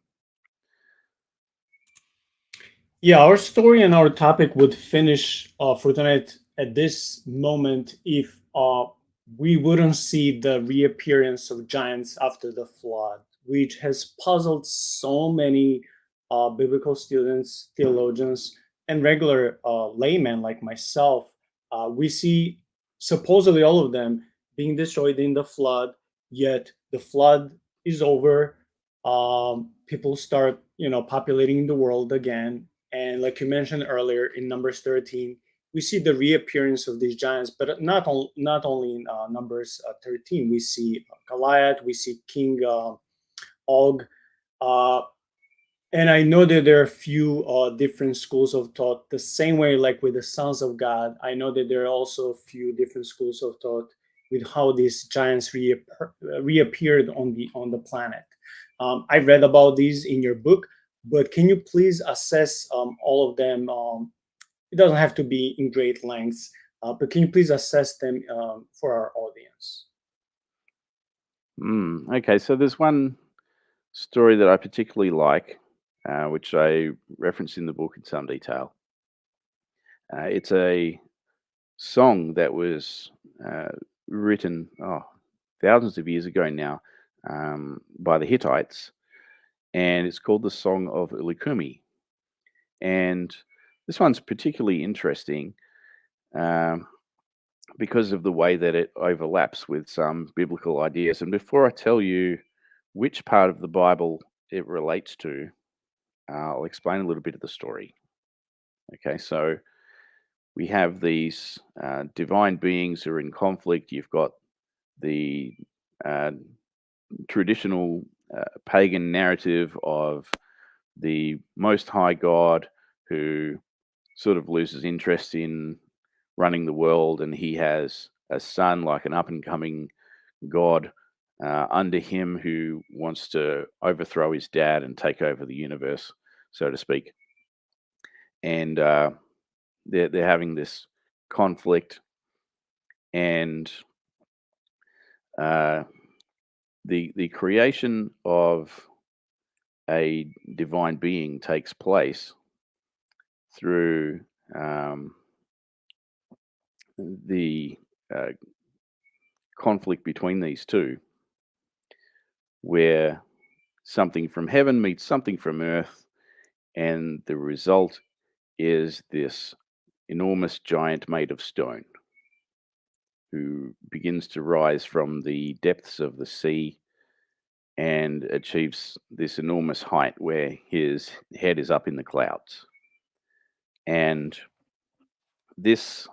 Yeah, our story and our topic would finish for tonight at this moment if we wouldn't see the reappearance of giants after the flood, which has puzzled so many biblical students, theologians, and regular laymen like myself. We see supposedly all of them being destroyed in the flood, yet the flood is over. People start, populating the world again, and like you mentioned earlier in Numbers 13, we see the reappearance of these giants, but not only in Numbers 13. We see Goliath, we see King Og. Uh, and I know that there are a few different schools of thought, the same way like with the sons of God. I know that there are also a few different schools of thought with how these giants reappeared on the planet. I read about these in your book, but can you please assess all of them? It doesn't have to be in great lengths, but can you please assess them for our audience? Okay, so there's one story that I particularly like, which I reference in the book in some detail. It's a song that was written thousands of years ago now by the Hittites, and it's called the Song of Ulikumi. And this one's particularly interesting um, because of the way that it overlaps with some biblical ideas. And before I tell you which part of the Bible it relates to, I'll explain a little bit of the story. Okay, so we have these divine beings who are in conflict. You've got the uh, traditional pagan narrative of the Most High God who sort of loses interest in running the world, and he has a son, like an up and coming god, under him who wants to overthrow his dad and take over the universe, so to speak. And they're having this conflict, and uh, the creation of a divine being takes place through the uh, conflict between these two, where something from heaven meets something from earth, and the result is this enormous giant made of stone who begins to rise from the depths of the sea and achieves this enormous height where his head is up in the clouds. And this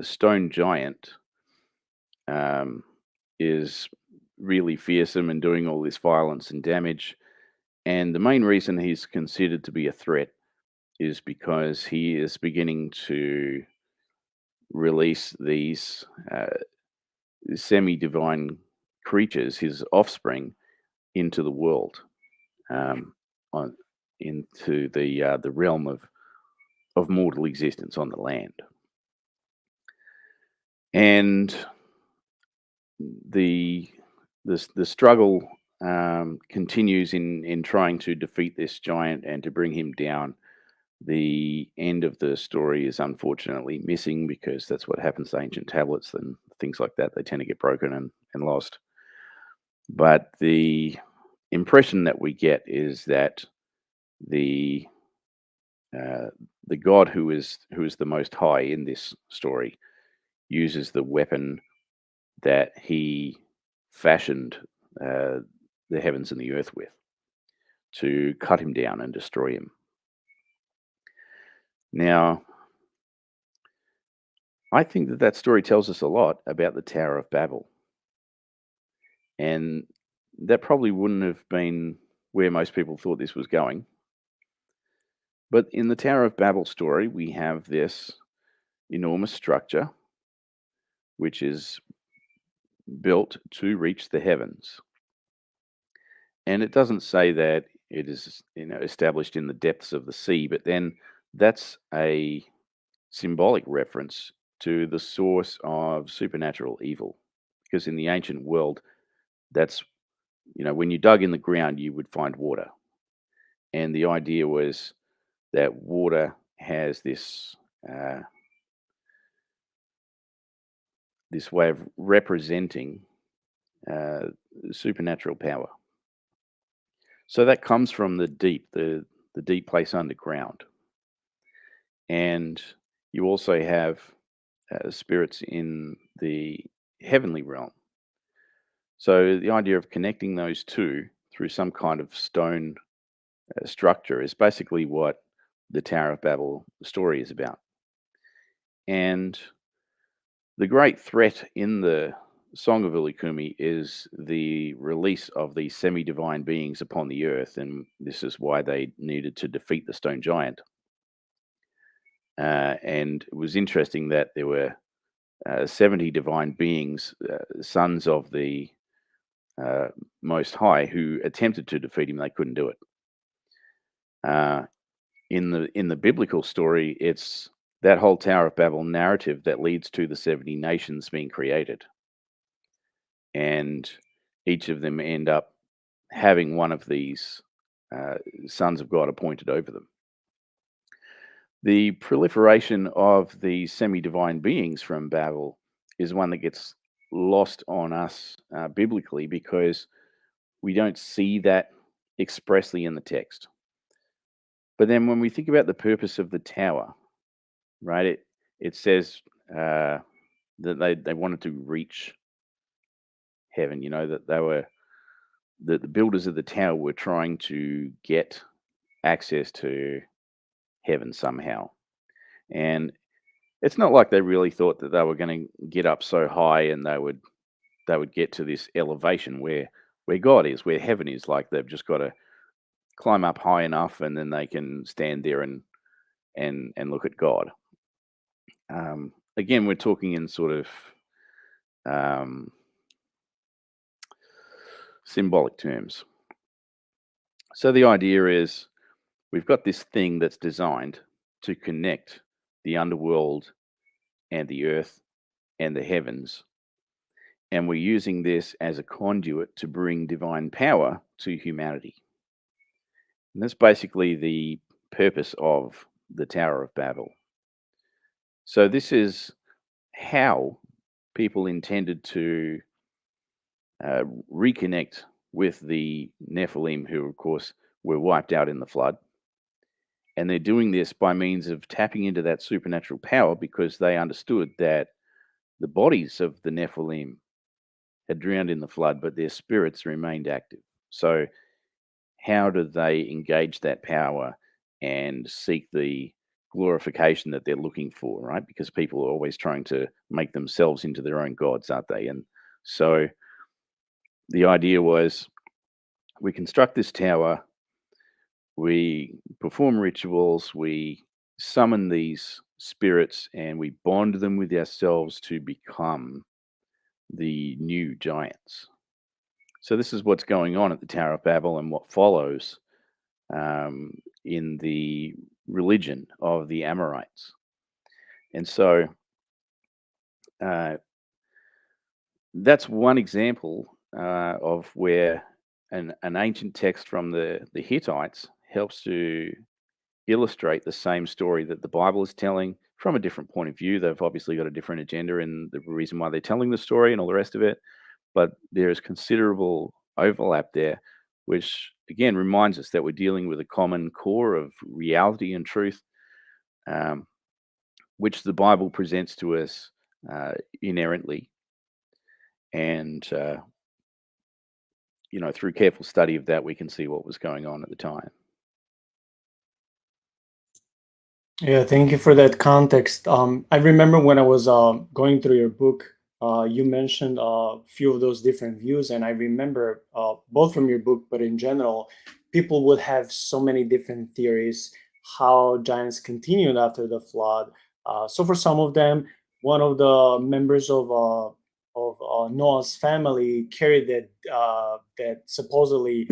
stone giant um, is really fearsome and doing all this violence and damage. And the main reason he's considered to be a threat is because he is beginning to release these semi divine creatures, his offspring, into the world, um, on into the realm of mortal existence on the land. And the the struggle continues in trying to defeat this giant and to bring him down. The end of the story is unfortunately missing because that's what happens to ancient tablets and things like that. They tend to get broken and lost. But the impression that we get is that the uh, the god who is the most high in this story uses the weapon that he fashioned uh, the heavens and the earth with to cut him down and destroy him. Now, I think that that story tells us a lot about the Tower of Babel, and that probably wouldn't have been where most people thought this was going. But in the Tower of Babel story, we have this enormous structure which is built to reach the heavens. And it doesn't say that it is, established in the depths of the sea, but then that's a symbolic reference to the source of supernatural evil. Because in the ancient world, that's, when you dug in the ground, you would find water. And the idea was that water has uh, this way of representing uh, supernatural power. So that comes from the deep place underground. And you also have spirits in the heavenly realm. So the idea of connecting those two through some kind of stone structure is basically what the Tower of Babel story is about. And the great threat in the Song of Ulikumi is the release of these semi divine beings upon the earth. And this is why they needed to defeat the stone giant. And it was interesting that there were 70 divine beings, sons of the uh, Most High, who attempted to defeat him. They couldn't do it. Uh, in the biblical story, it's that whole Tower of Babel narrative that leads to the 70 nations being created, and each of them end up having one of these uh, sons of God appointed over them. The proliferation of the semi-divine beings from Babel is one that gets lost on us biblically because we don't see that expressly in the text. But then when we think about the purpose of the tower, right, it says uh, that they wanted to reach heaven, that they were that the builders of the tower were trying to get access to heaven somehow. And it's not like they really thought that they were going to get up so high and they would get to this elevation where God is, where heaven is. Like they've just got to climb up high enough, and then they can stand there and look at God. Again, we're talking in sort of um, symbolic terms. So the idea is we've got this thing that's designed to connect the underworld and the earth and the heavens, and we're using this as a conduit to bring divine power to humanity. And that's basically the purpose of the Tower of Babel. So this is how people intended to uh, reconnect with the Nephilim, who, of course, were wiped out in the flood, And they're doing this by means of tapping into that supernatural power because they understood that the bodies of the Nephilim had drowned in the flood, but their spirits remained active. So, how do they engage that power and seek the glorification that they're looking for, right? Because people are always trying to make themselves into their own gods, aren't they? And so the idea was we construct this tower, we perform rituals, we summon these spirits, and we bond them with ourselves to become the new giants. So, this is what's going on at the Tower of Babel and what follows in the religion of the Amorites. And so uh, that's one example of where an ancient text from the Hittites helps to illustrate the same story that the Bible is telling from a different point of view. They've obviously got a different agenda and the reason why they're telling the story and all the rest of it, but there is considerable overlap there, which again reminds us that we're dealing with a common core of reality and truth, um, which the Bible presents to us inherently. And, through careful study of that, we can see what was going on at the time. Yeah, thank you for that context. I remember when I was going through your book, you mentioned a few of those different views, and I remember both from your book, but in general, people would have so many different theories how giants continued after the flood. So for some of them, one of the members of Noah's family carried that supposedly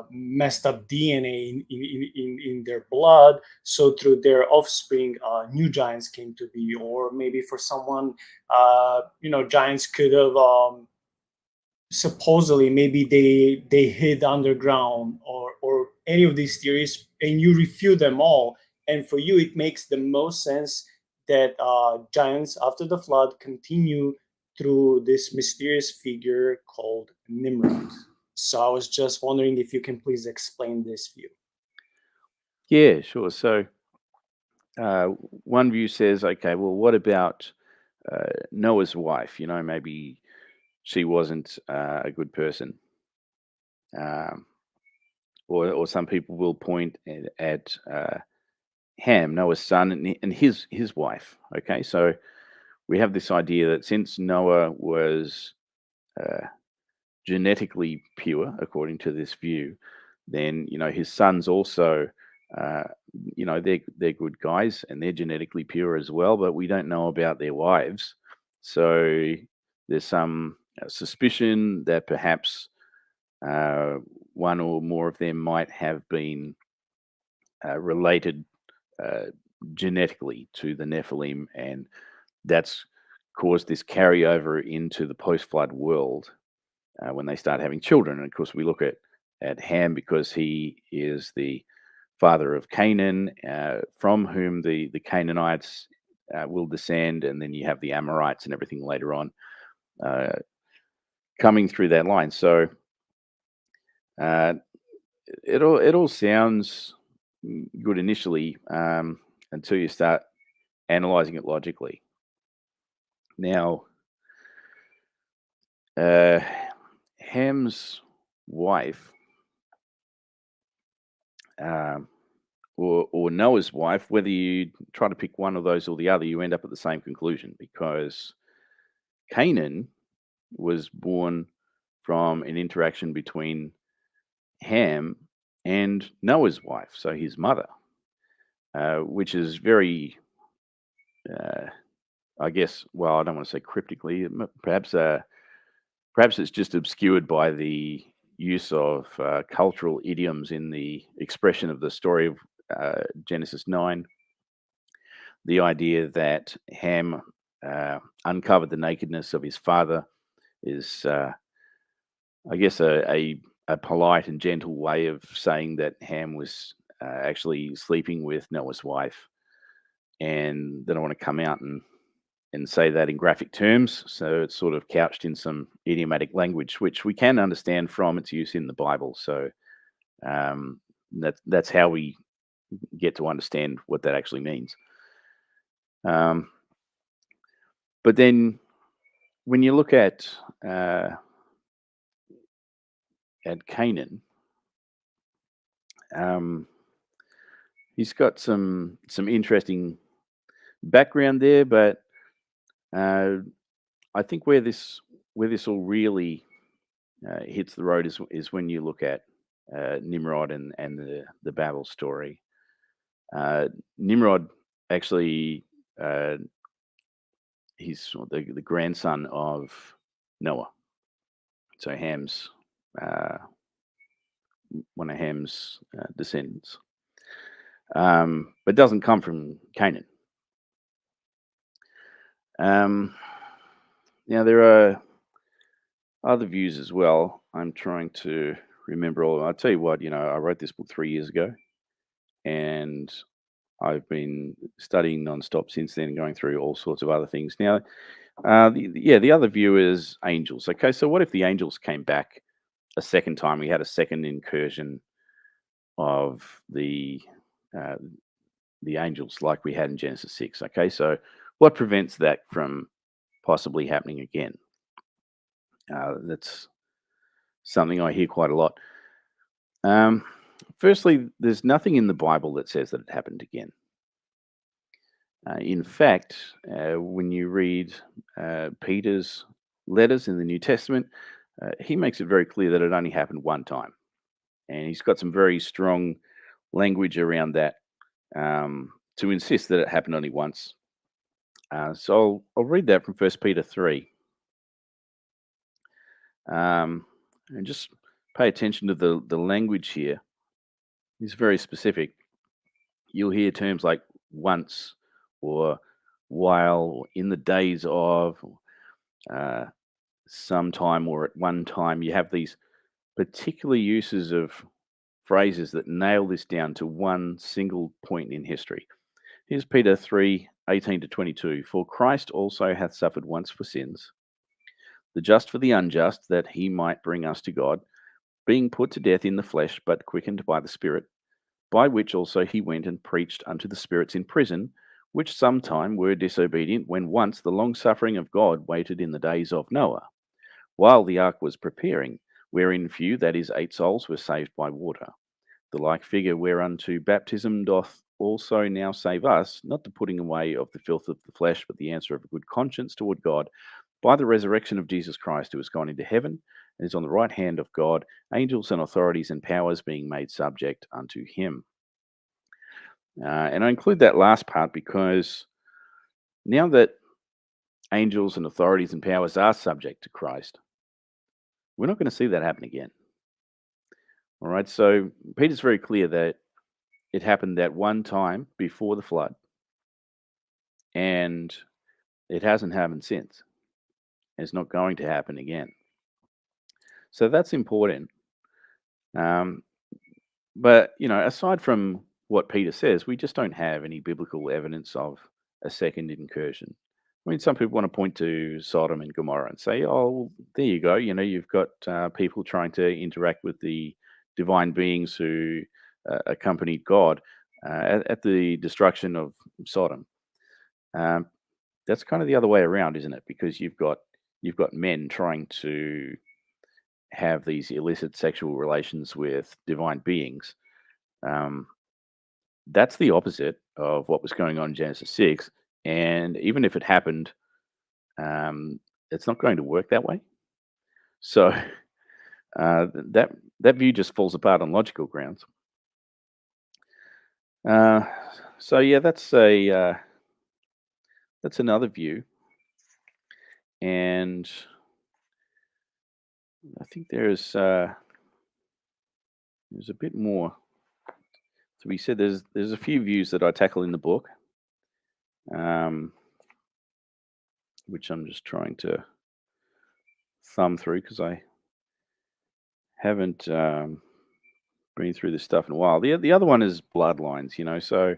messed up DNA in their blood, so through their offspring new giants came to be. Or maybe for someone, giants could have supposedly, maybe they hid underground, or any of these theories, and you refute them all, and for you it makes the most sense that giants after the flood continue through this mysterious figure called Nimrod. So I was just wondering if you can please explain this view. Yeah, sure. So, uh, one view says, okay, well, what about Noah's wife? Maybe she wasn't a good person. Um, or some people will point at Ham, Noah's son, and his wife. Okay, so we have this idea that since Noah was uh, genetically pure, according to this view, then his sons also, uh, they're good guys and they're genetically pure as well. But we don't know about their wives, so there's some suspicion that perhaps uh, one or more of them might have been related uh, genetically to the Nephilim, and that's caused this carryover into the post-flood world when they start having children. And of course, we look at Ham because he is the father of Canaan, from whom the Canaanites will descend, and then you have the Amorites and everything later on uh, coming through that line. So uh, it all sounds good initially until you start analyzing it logically. Now, uh, Ham's wife, um, or Noah's wife, whether you try to pick one of those or the other, you end up at the same conclusion because Canaan was born from an interaction between Ham and Noah's wife, so his mother, which is very, uh, I guess, well, I don't want to say cryptically, perhaps it's just obscured by the use of cultural idioms in the expression of the story of Genesis 9. The idea that Ham uncovered the nakedness of his father is, I guess, a polite and gentle way of saying that Ham was actually sleeping with Noah's wife. And they don't want to come out and say that in graphic terms. So it's sort of couched in some idiomatic language, which we can understand from its use in the Bible. So that's how we get to understand what that actually means. Um, but then when you look uh, at Canaan, um, he's got some interesting background there, but uh, I think where this all really hits the road is when you look at Nimrod and the Babel story. Uh, Nimrod actually he's the grandson of Noah, so Ham's uh, one of Ham's descendants, but doesn't come from Canaan. Um, Now there are other views as well. I'm trying to remember all. I'll tell you what, I wrote this book 3 years ago, and I've been studying nonstop since then, going through all sorts of other things. Now, the other view is angels. Okay, so what if the angels came back a second time? We had a second incursion of uh, the angels, like we had in Genesis 6. Okay, so what prevents that from possibly happening again? That's something I hear quite a lot. Um, Firstly, there's nothing in the Bible that says that it happened again. In fact, when you read Peter's letters in the New Testament, he makes it very clear that it only happened one time. And he's got some very strong language around that to insist that it happened only once. So I'll read that from First Peter 3. And just pay attention to the language here. It's very specific. You'll hear terms like once or while, or in the days of, uh, sometime, or at one time. You have these particular uses of phrases that nail this down to one single point in history. Here's Peter 3:18 to 22. For Christ also hath suffered once for sins, the just for the unjust, that he might bring us to God, being put to death in the flesh, but quickened by the Spirit, by which also he went and preached unto the spirits in prison, which sometime were disobedient, when once the long suffering of God waited in the days of Noah, while the ark was preparing, wherein few, that is, 8 souls, were saved by water. The like figure whereunto baptism doth also now save us, not the putting away of the filth of the flesh, but the answer of a good conscience toward God, by the resurrection of Jesus Christ, who is gone into heaven, and is on the right hand of God, angels and authorities and powers being made subject unto him. And I include that last part because now that angels and authorities and powers are subject to Christ, we're not going to see that happen again. All right, so Peter's very clear that it happened that one time before the flood, and it hasn't happened since. It's not going to happen again. So that's important. Um, but, aside from what Peter says, we just don't have any biblical evidence of a second incursion. I mean, some people want to point to Sodom and Gomorrah and say, oh, there you go. You've got people trying to interact with the divine beings who accompanied God at the destruction of Sodom. Um, that's kind of the other way around, isn't it? Because you've got men trying to have these illicit sexual relations with divine beings. Um, that's the opposite of what was going on in Genesis 6. And even if it happened, um, it's not going to work that way. So that view just falls apart on logical grounds. Uh, so yeah, that's another view, and I think there's a bit more to be said. There's a few views that I tackle in the book, um, which I'm just trying to thumb through because I haven't been through this stuff in a while. The other one is bloodlines. So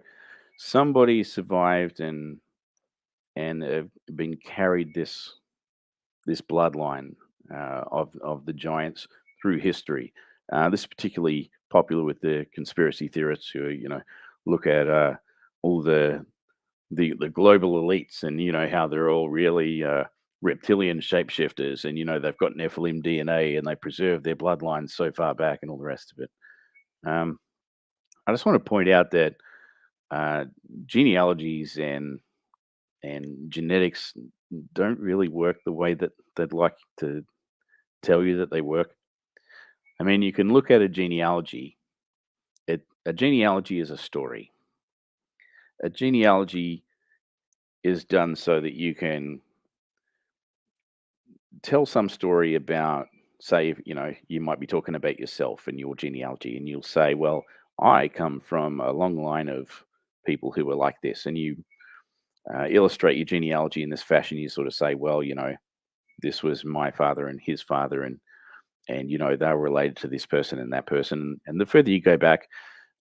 somebody survived and have been carried this bloodline of the giants through history. This is particularly popular with the conspiracy theorists who are, look at all the global elites, and how they're all really reptilian shapeshifters, and they've got Nephilim DNA, and they preserve their bloodlines so far back, and all the rest of it. Um, I just want to point out that uh, genealogies and genetics don't really work the way that they'd like to tell you that they work. I mean, you can look at a genealogy. A genealogy is a story. A genealogy is done so that you can tell some story about, say, you might be talking about yourself and your genealogy, and you'll say, well, I come from a long line of people who were like this, and you illustrate your genealogy in this fashion. You sort of say, well, this was my father and his father, and they were related to this person and that person. And the further you go back,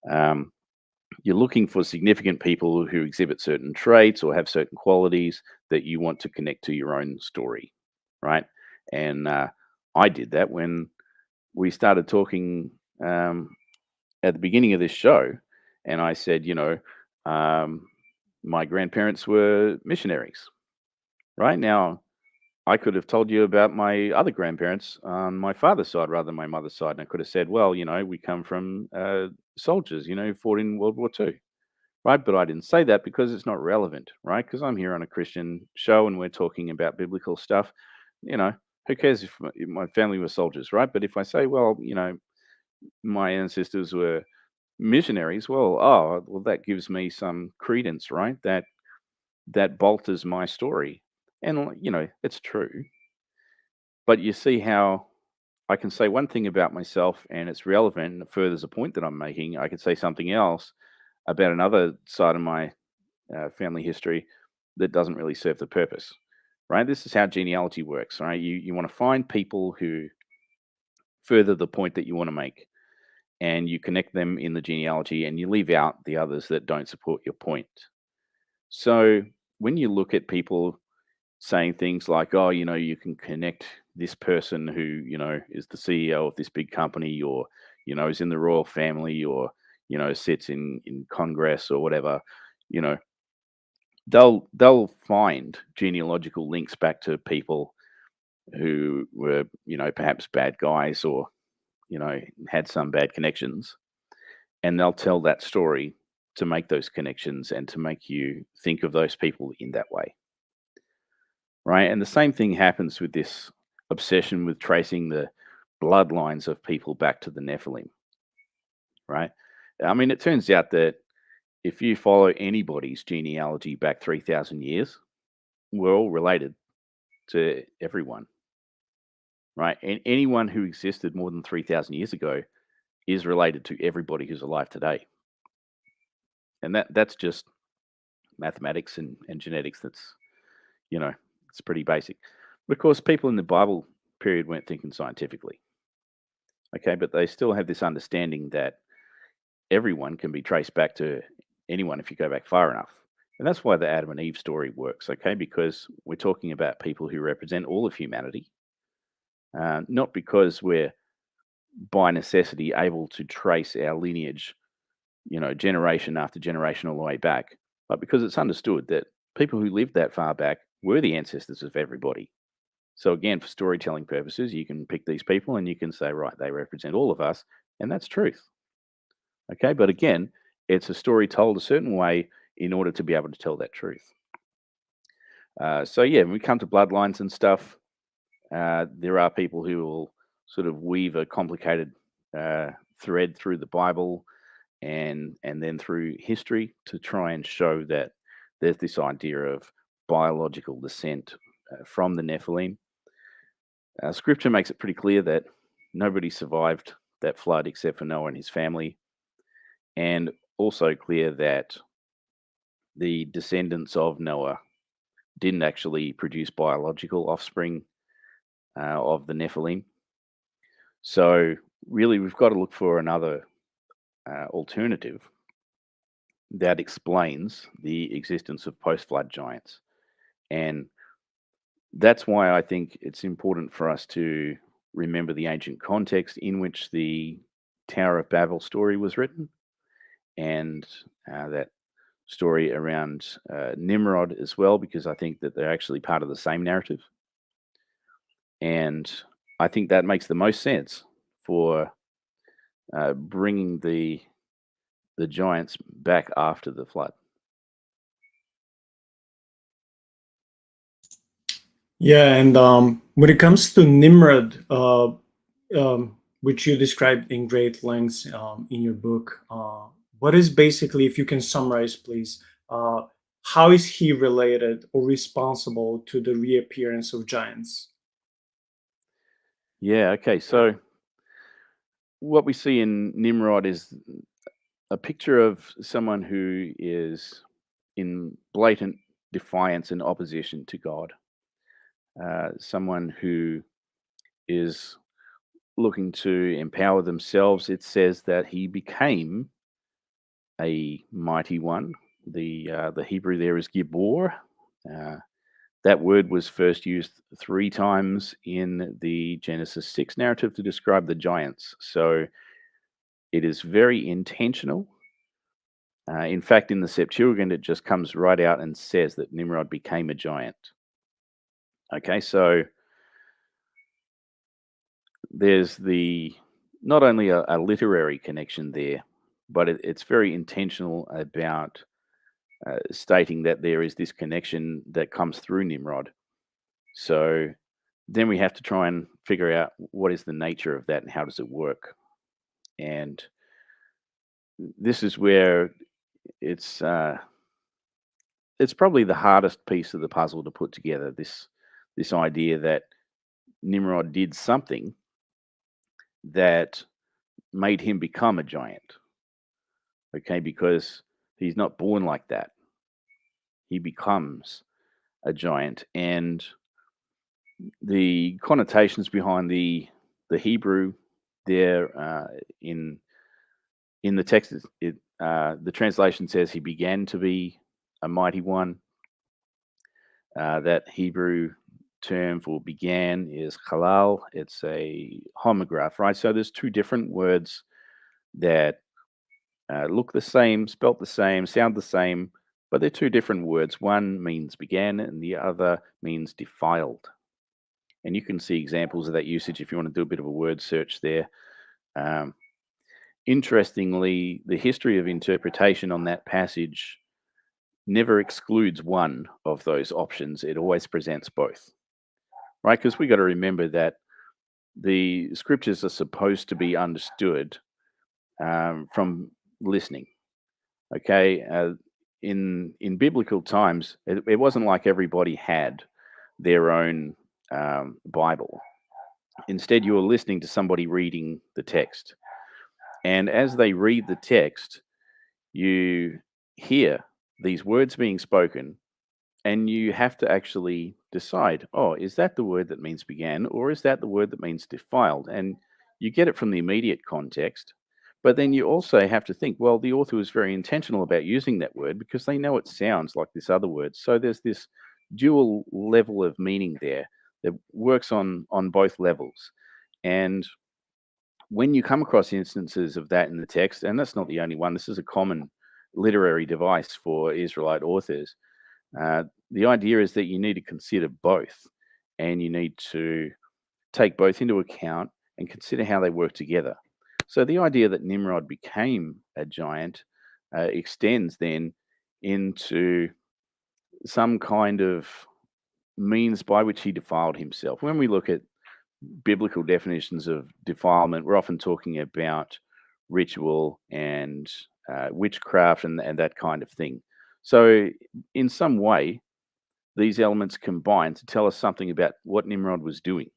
um, you're looking for significant people who exhibit certain traits or have certain qualities that you want to connect to your own story, right? And I did that when we started talking at the beginning of this show, and I said, um, my grandparents were missionaries. Right now, I could have told you about my other grandparents on my father's side rather than my mother's side, and I could have said, well, we come from soldiers, who fought in World War II. Right, but I didn't say that because it's not relevant, right? Because I'm here on a Christian show and we're talking about biblical stuff. You know, who cares if my family were soldiers, right? But if I say, well, my ancestors were missionaries, well, that gives me some credence, right? That bolsters my story, and it's true. But you see how I can say one thing about myself and it's relevant and it furthers a point that I'm making. I could say something else about another side of my family history that doesn't really serve the purpose, right? This is how genealogy works, right? You want to find people who further the point that you want to make, and you connect them in the genealogy, and you leave out the others that don't support your point. So when you look at people saying things like, "Oh, you can connect this person who is the CEO of this big company, or is in the royal family, or sits in Congress or whatever," you know they'll find genealogical links back to people who were perhaps bad guys, or had some bad connections, and they'll tell that story to make those connections and to make you think of those people in that way, right? And the same thing happens with this obsession with tracing the bloodlines of people back to the Nephilim, right? I mean, it turns out that if you follow anybody's genealogy back 3,000 years, we're all related to everyone, right? And anyone who existed more than 3,000 years ago is related to everybody who's alive today. And that's just mathematics and genetics. You know, it's pretty basic. But of course, people in the Bible period weren't thinking scientifically. Okay, but they still have this understanding that everyone can be traced back to anyone if you go back far enough. And that's why the Adam and Eve story works, okay? Because we're talking about people who represent all of humanity, not because we're by necessity able to trace our lineage, generation after generation all the way back, but because it's understood that people who lived that far back were the ancestors of everybody. So again, for storytelling purposes, you can pick these people and you can say, right, they represent all of us, and that's truth. Okay, but again, it's a story told a certain way in order to be able to tell that truth. So yeah, when we come to bloodlines and stuff, there are people who will sort of weave a complicated thread through the Bible and then through history to try and show that there's this idea of biological descent from the Nephilim. Scripture makes it pretty clear that nobody survived that flood except for Noah and his family, and also clear that the descendants of Noah didn't actually produce biological offspring of the Nephilim. So really, we've got to look for another alternative that explains the existence of post-flood giants. And that's why I think it's important for us to remember the ancient context in which the Tower of Babel story was written, and that story around Nimrod as well, because I think that they're actually part of the same narrative. And I think that makes the most sense for bringing the giants back after the flood. Yeah, and when it comes to Nimrod, which you described in great lengths in your book, what is basically, if you can summarize, please, how is he related or responsible to the reappearance of giants? Yeah, okay. So what we see in Nimrod is a picture of someone who is in blatant defiance and opposition to God, someone who is looking to empower themselves. It says that he became a mighty one. The Hebrew there is Gibor. Uh, that word was first used three times in the Genesis 6 narrative to describe the giants. So it is very intentional. In fact, in the Septuagint, it just comes right out and says that Nimrod became a giant. Okay, so there's the not only a literary connection there, but it's very intentional about stating that there is this connection that comes through Nimrod. So then we have to try and figure out what is the nature of that and how does it work. And this is where it's uh, it's probably the hardest piece of the puzzle to put together. This idea that Nimrod did something that made him become a giant. Okay, because he's not born like that. He becomes a giant, and the connotations behind the Hebrew there in the text is the translation says he began to be a mighty one. That Hebrew term for began is halal. It's a homograph, right? So there's two different words that look the same, spelt the same, sound the same, but they're two different words. One means began, and the other means defiled. And you can see examples of that usage if you want to do a bit of a word search there. Um, Interestingly, the history of interpretation on that passage never excludes one of those options. It always presents both, right? Because we got to remember that the scriptures are supposed to be understood from listening. Okay, in biblical times, it wasn't like everybody had their own Bible. Instead, you were listening to somebody reading the text, and as they read the text, you hear these words being spoken, and you have to actually decide, oh, is that the word that means began, or is that the word that means defiled? And you get it from the immediate context, but then you also have to think, well, the author was very intentional about using that word because they know it sounds like this other word. So there's this dual level of meaning there that works on both levels. And when you come across instances of that in the text, and that's not the only one, this is a common literary device for Israelite authors. The idea is that you need to consider both, and you need to take both into account and consider how they work together. So the idea that Nimrod became a giant extends then into some kind of means by which he defiled himself. When we look at biblical definitions of defilement, we're often talking about ritual and witchcraft and that kind of thing. So, in some way, these elements combine to tell us something about what Nimrod was doing.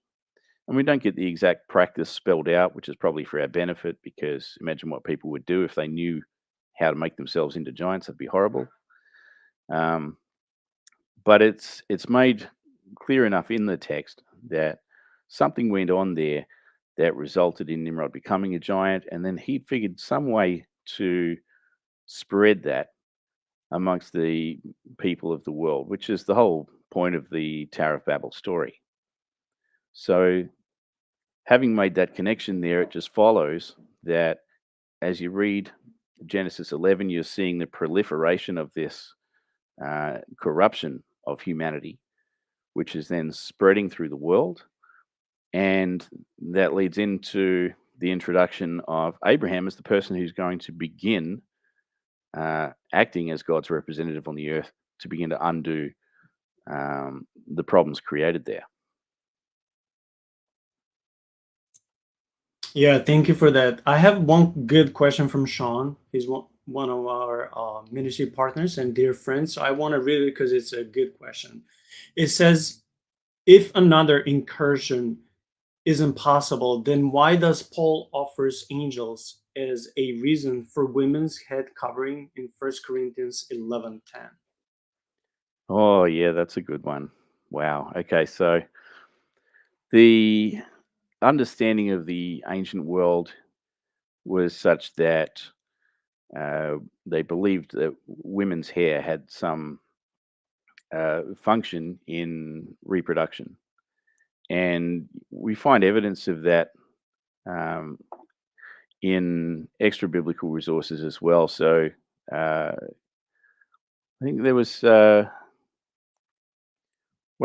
And we don't get the exact practice spelled out, which is probably for our benefit, because imagine what people would do if they knew how to make themselves into giants. That'd be horrible. Um, but it's made clear enough in the text that something went on there that resulted in Nimrod becoming a giant, and then he figured some way to spread that amongst the people of the world, which is the whole point of the Tower of Babel story. So, having made that connection there, it just follows that as you read Genesis 11, you're seeing the proliferation of this corruption of humanity, which is then spreading through the world. And that leads into the introduction of Abraham as the person who's going to begin acting as God's representative on the earth to begin to undo the problems created there. Yeah, thank you for that. I have one good question from Sean. He's one of our ministry partners and dear friends. So I want to read it because it's a good question. It says, if another incursion is impossible, then why does Paul offers angels as a reason for women's head covering in 1 Corinthians 11:10? Oh, yeah, that's a good one. Wow. Okay, so the understanding of the ancient world was such that uh, they believed that women's hair had some function in reproduction. And we find evidence of that um, in extra biblical resources as well. So I think there was one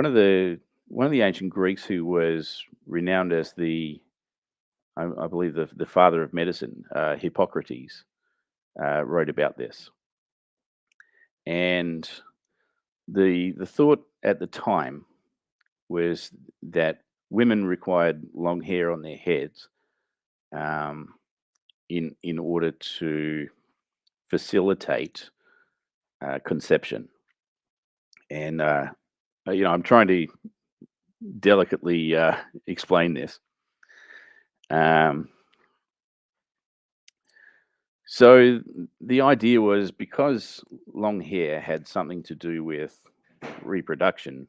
of the one of the ancient Greeks who was renowned as I believe the father of medicine, Hippocrates, wrote about this. And the thought at the time was that women required long hair on their heads um, in order to facilitate conception. And I'm trying to delicately explain this. Um, so the idea was because long hair had something to do with reproduction,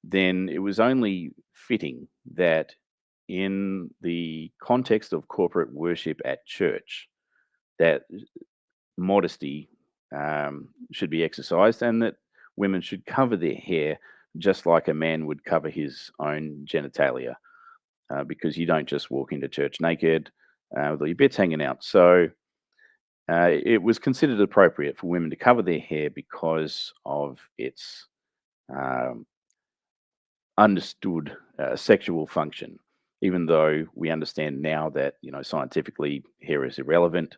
then it was only fitting that in the context of corporate worship at church, that modesty should be exercised and that women should cover their hair just like a man would cover his own genitalia, because you don't just walk into church naked with all your bits hanging out. So it was considered appropriate for women to cover their hair because of its um, understood sexual function, even though we understand now that scientifically hair is irrelevant.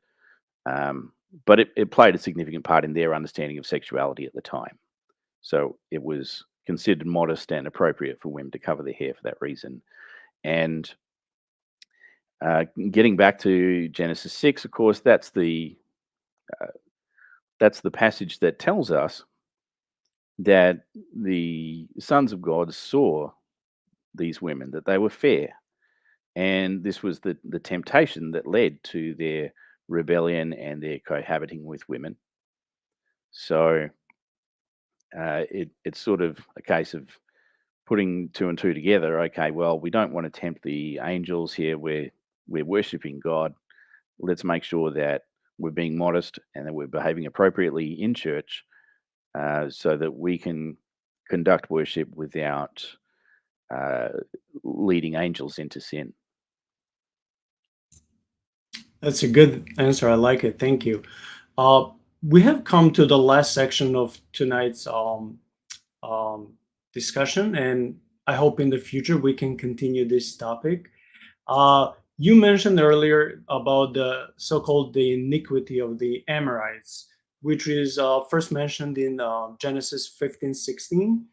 But it played a significant part in their understanding of sexuality at the time. So it was considered modest and appropriate for women to cover their hair for that reason. And getting back to Genesis 6, of course, that's the passage that tells us that the sons of God saw these women, that they were fair. And this was the temptation that led to their rebellion and their cohabiting with women. So it's sort of a case of putting two and two together. Okay, well, we don't want to tempt the angels here. We're worshiping God. Let's make sure that we're being modest and that we're behaving appropriately in church, so that we can conduct worship without uh, leading angels into sin. That's a good answer. I like it. Thank you. Uh, we have come to the last section of tonight's um, discussion, and I hope in the future we can continue this topic. You mentioned earlier about the so-called the iniquity of the Amorites, which is first mentioned in Genesis 15:16.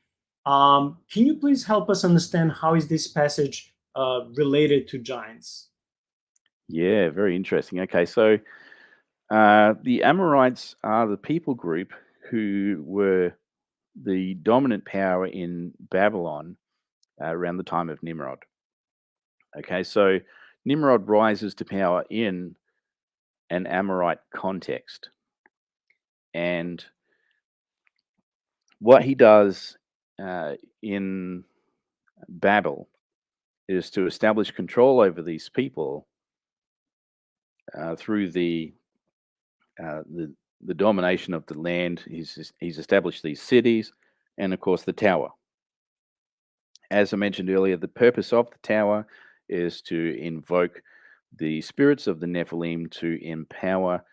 Can you please help us understand how is this passage related to giants? Yeah, very interesting. Okay, so the Amorites are the people group who were the dominant power in Babylon around the time of Nimrod. Okay, so Nimrod rises to power in an Amorite context. And what he does in Babel is to establish control over these people through uh, the the domination of the land. He's established these cities, and of course the tower. As I mentioned earlier, the purpose of the tower is to invoke the spirits of the Nephilim to empower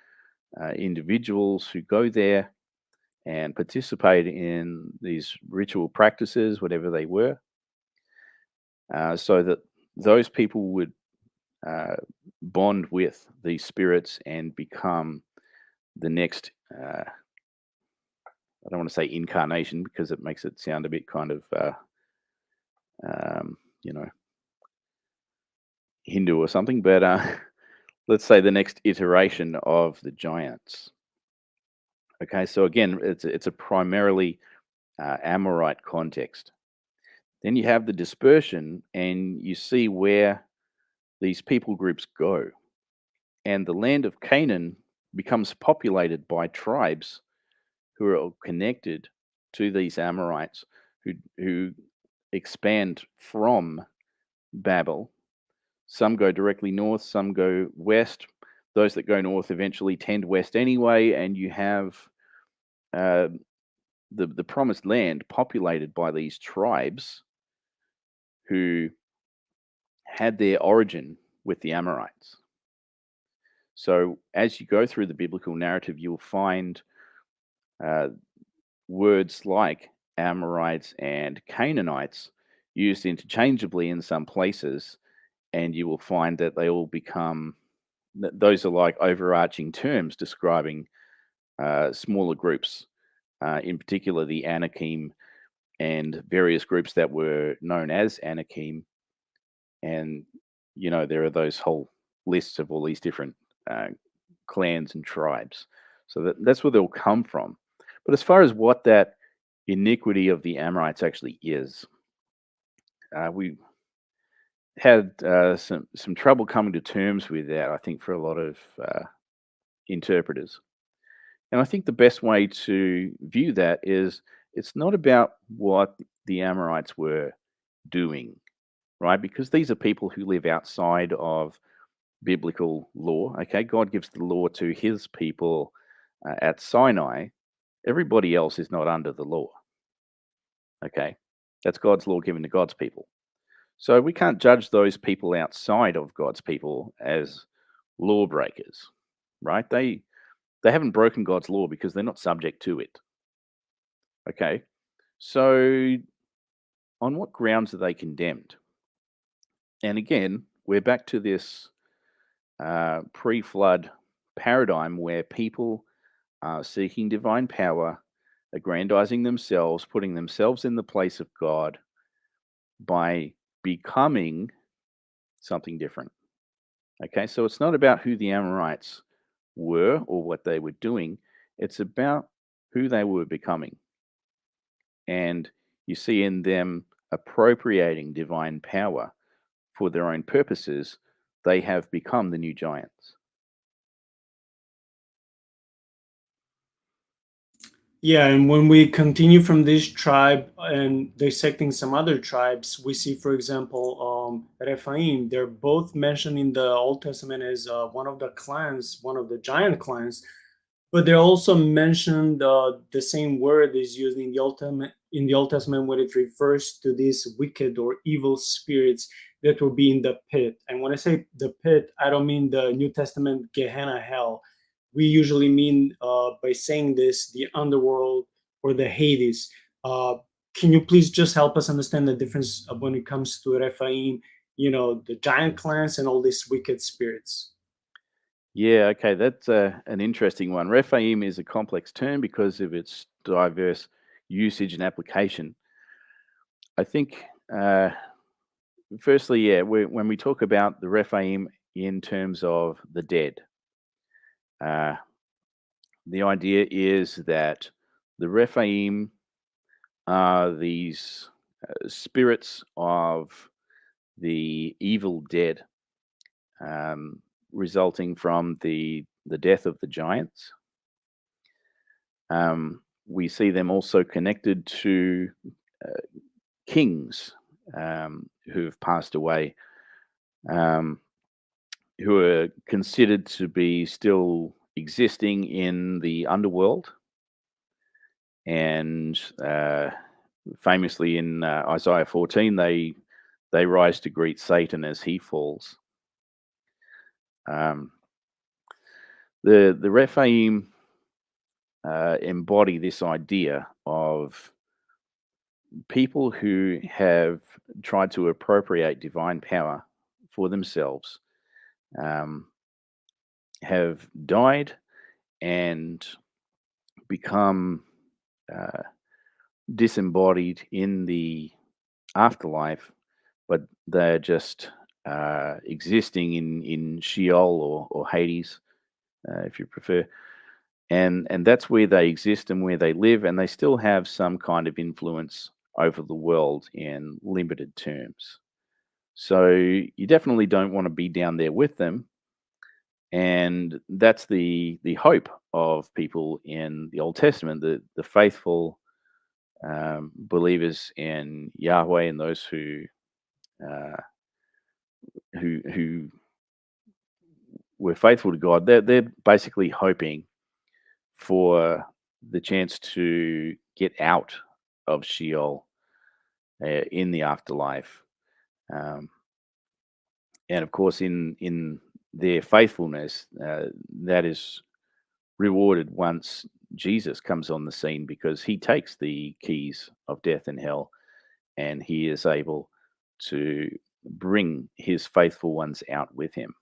individuals who go there and participate in these ritual practices, whatever they were, so that those people would uh, bond with these spirits and become the next. I don't want to say incarnation because it makes it sound a bit kind of, um, you know, Hindu or something. But let's say the next iteration of the giants. Okay, so again, it's a primarily Amorite context. Then you have the dispersion, and you see where these people groups go, and the land of Canaan becomes populated by tribes who are connected to these Amorites, who expand from Babel. Some go directly north, some go west. Those that go north eventually tend west anyway, and you have uh, the promised land populated by these tribes who had their origin with the Amorites. So as you go through the biblical narrative, you'll find uh, words like Amorites and Canaanites used interchangeably in some places, and you will find that they all become those are like overarching terms describing smaller groups, in particular the Anakim and various groups that were known as Anakim. And, there are those whole lists of all these different uh, clans and tribes. So that's where they'll come from. But as far as what that iniquity of the Amorites actually is, we had some trouble coming to terms with that, I think, for a lot of interpreters. And I think the best way to view that is it's not about what the Amorites were doing, right? Because these are people who live outside of biblical law. Okay, God gives the law to his people at Sinai. Everybody else is not under the law. Okay, that's God's law given to God's people. So we can't judge those people outside of God's people as lawbreakers, right? They haven't broken God's law because they're not subject to it. Okay, so on what grounds are they condemned? And again, we're back to this pre-flood paradigm where people are seeking divine power, aggrandizing themselves, putting themselves in the place of God by becoming something different. Okay, so it's not about who the Amorites were or what they were doing, it's about who they were becoming. And you see in them appropriating divine power for their own purposes, they have become the new giants. Yeah, and when we continue from this tribe and dissecting some other tribes, we see, for example, Rephaim. They're both mentioned in the Old Testament as one of the clans, one of the giant clans, but they're also mentioned. The same word is used in the Old Testament when it refers to these wicked or evil spirits that will be in the pit. And when I say the pit, I don't mean the New Testament Gehenna hell. We usually mean by saying this the underworld or the Hades. Uh, can you please just help us understand the difference when it comes to Rephaim, the giant clans and all these wicked spirits? Yeah, okay, that's an interesting one. Rephaim is a complex term because of its diverse usage and application. I think, firstly, yeah, when we talk about the Rephaim in terms of the dead, uh, the idea is that the Rephaim are these spirits of the evil dead, resulting from the death of the giants. We see them also connected to uh, kings who have passed away, um, who are considered to be still existing in the underworld. And famously in Isaiah 14, they rise to greet Satan as he falls. Um, The Rephaim embody this idea of people who have tried to appropriate divine power for themselves, um, have died and become uh, disembodied in the afterlife, but they're just existing in Sheol or Hades, if you prefer, and that's where they exist and where they live, and they still have some kind of influence over the world in limited terms. So you definitely don't want to be down there with them, and that's the hope of people in the Old Testament, the faithful believers in Yahweh and those uh, who were faithful to God. They're basically hoping for the chance to get out of Sheol in the afterlife, um, and of course, in their faithfulness, that is rewarded once Jesus comes on the scene because he takes the keys of death and hell, and he is able to bring his faithful ones out with him.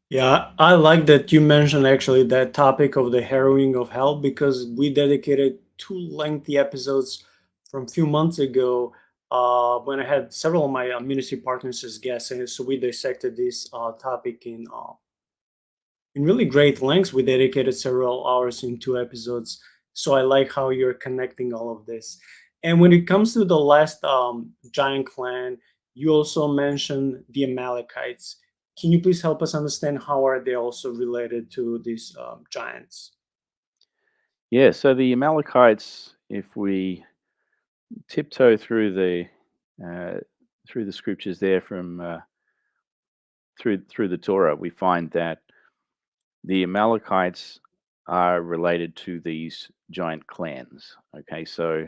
Yeah, I like that you mentioned actually that topic of the harrowing of hell because we dedicated two lengthy episodes from a few months ago when I had several of my ministry partners as guests, and so we dissected this topic in really great lengths. We dedicated several hours in two episodes. So I like how you're connecting all of this. And when it comes to the last giant clan, you also mentioned the Amalekites. Can you please help us understand how are they also related to these giants? Yeah, so the Amalekites, if we tiptoe uh, through the scriptures there from through the Torah, we find that the Amalekites are related to these giant clans. Okay, so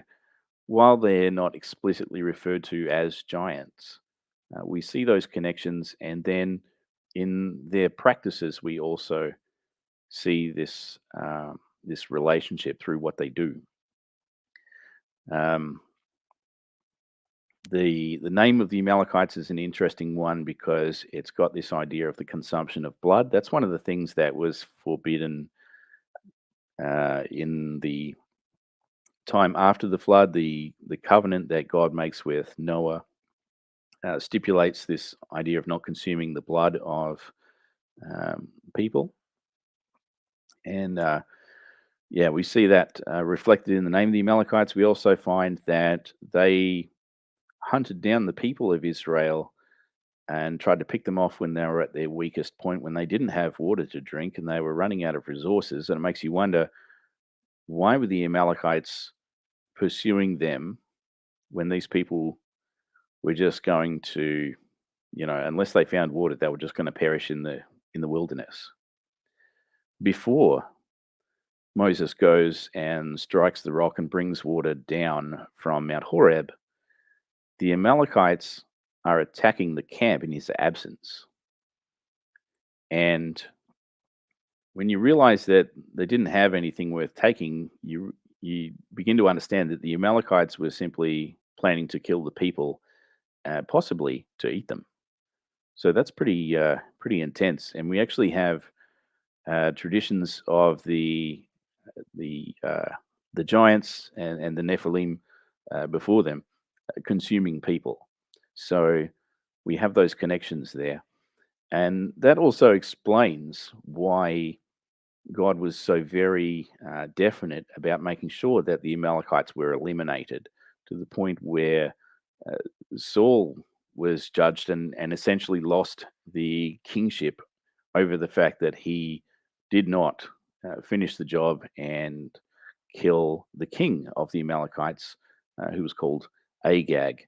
while they're not explicitly referred to as giants, we see those connections, and then in their practices, we also see this relationship through what they do. Um, the name of the Amalekites is an interesting one because it's got this idea of the consumption of blood. That's one of the things that was forbidden in the time after the flood. The covenant that God makes with Noah stipulates this idea of not consuming the blood of people, and yeah, we see that reflected in the name of the Amalekites. We also find that they hunted down the people of Israel and tried to pick them off when they were at their weakest point, when they didn't have water to drink and they were running out of resources. And it makes you wonder, why were the Amalekites pursuing them when these people were just going to, unless they found water, they were just going to perish in the wilderness. Before Moses goes and strikes the rock and brings water down from Mount Horeb, the Amalekites are attacking the camp in his absence. And when you realize that they didn't have anything worth taking, you begin to understand that the Amalekites were simply planning to kill the people, possibly to eat them. So that's pretty intense. And we actually have traditions of the uh, the giants and the Nephilim before them consuming people. So we have those connections there, and that also explains why God was so very definite about making sure that the Amalekites were eliminated to the point where uh, Saul was judged and essentially lost the kingship over the fact that he did not finish the job and kill the king of the Amalekites, who was called Agag.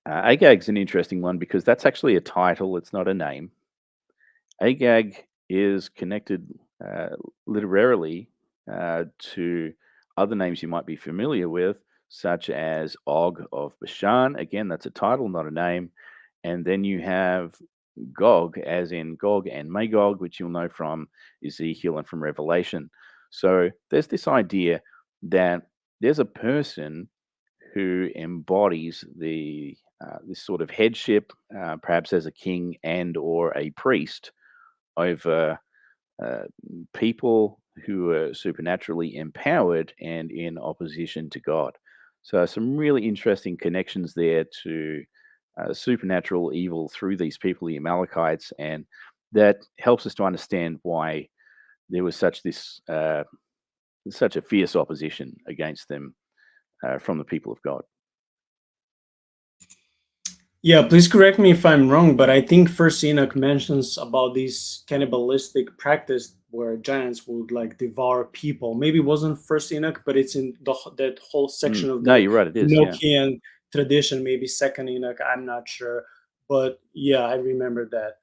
Agag's an interesting one because that's actually a title, it's not a name. Agag is connected uh, literarily to other names you might be familiar with, such as Og of Bashan. Again, that's a title, not a name. And then you have Gog, as in Gog and Magog, which you'll know from Ezekiel and from Revelation. So there's this idea that there's a person who embodies the this sort of headship, perhaps as a king and or a priest over uh, people who are supernaturally empowered and in opposition to God. So, some really interesting connections there to supernatural evil through these people, the Amalekites, and that helps us to understand why there was such a fierce opposition against them from the people of God. Yeah, please correct me if I'm wrong, but I think First Enoch mentions about this cannibalistic practice where giants would like devour people. Maybe it wasn't First Enoch, but it's in that whole section of No, the you're right. It is. Yeah. Enochian tradition. Maybe Second Enoch, I'm not sure, but yeah, I remember that.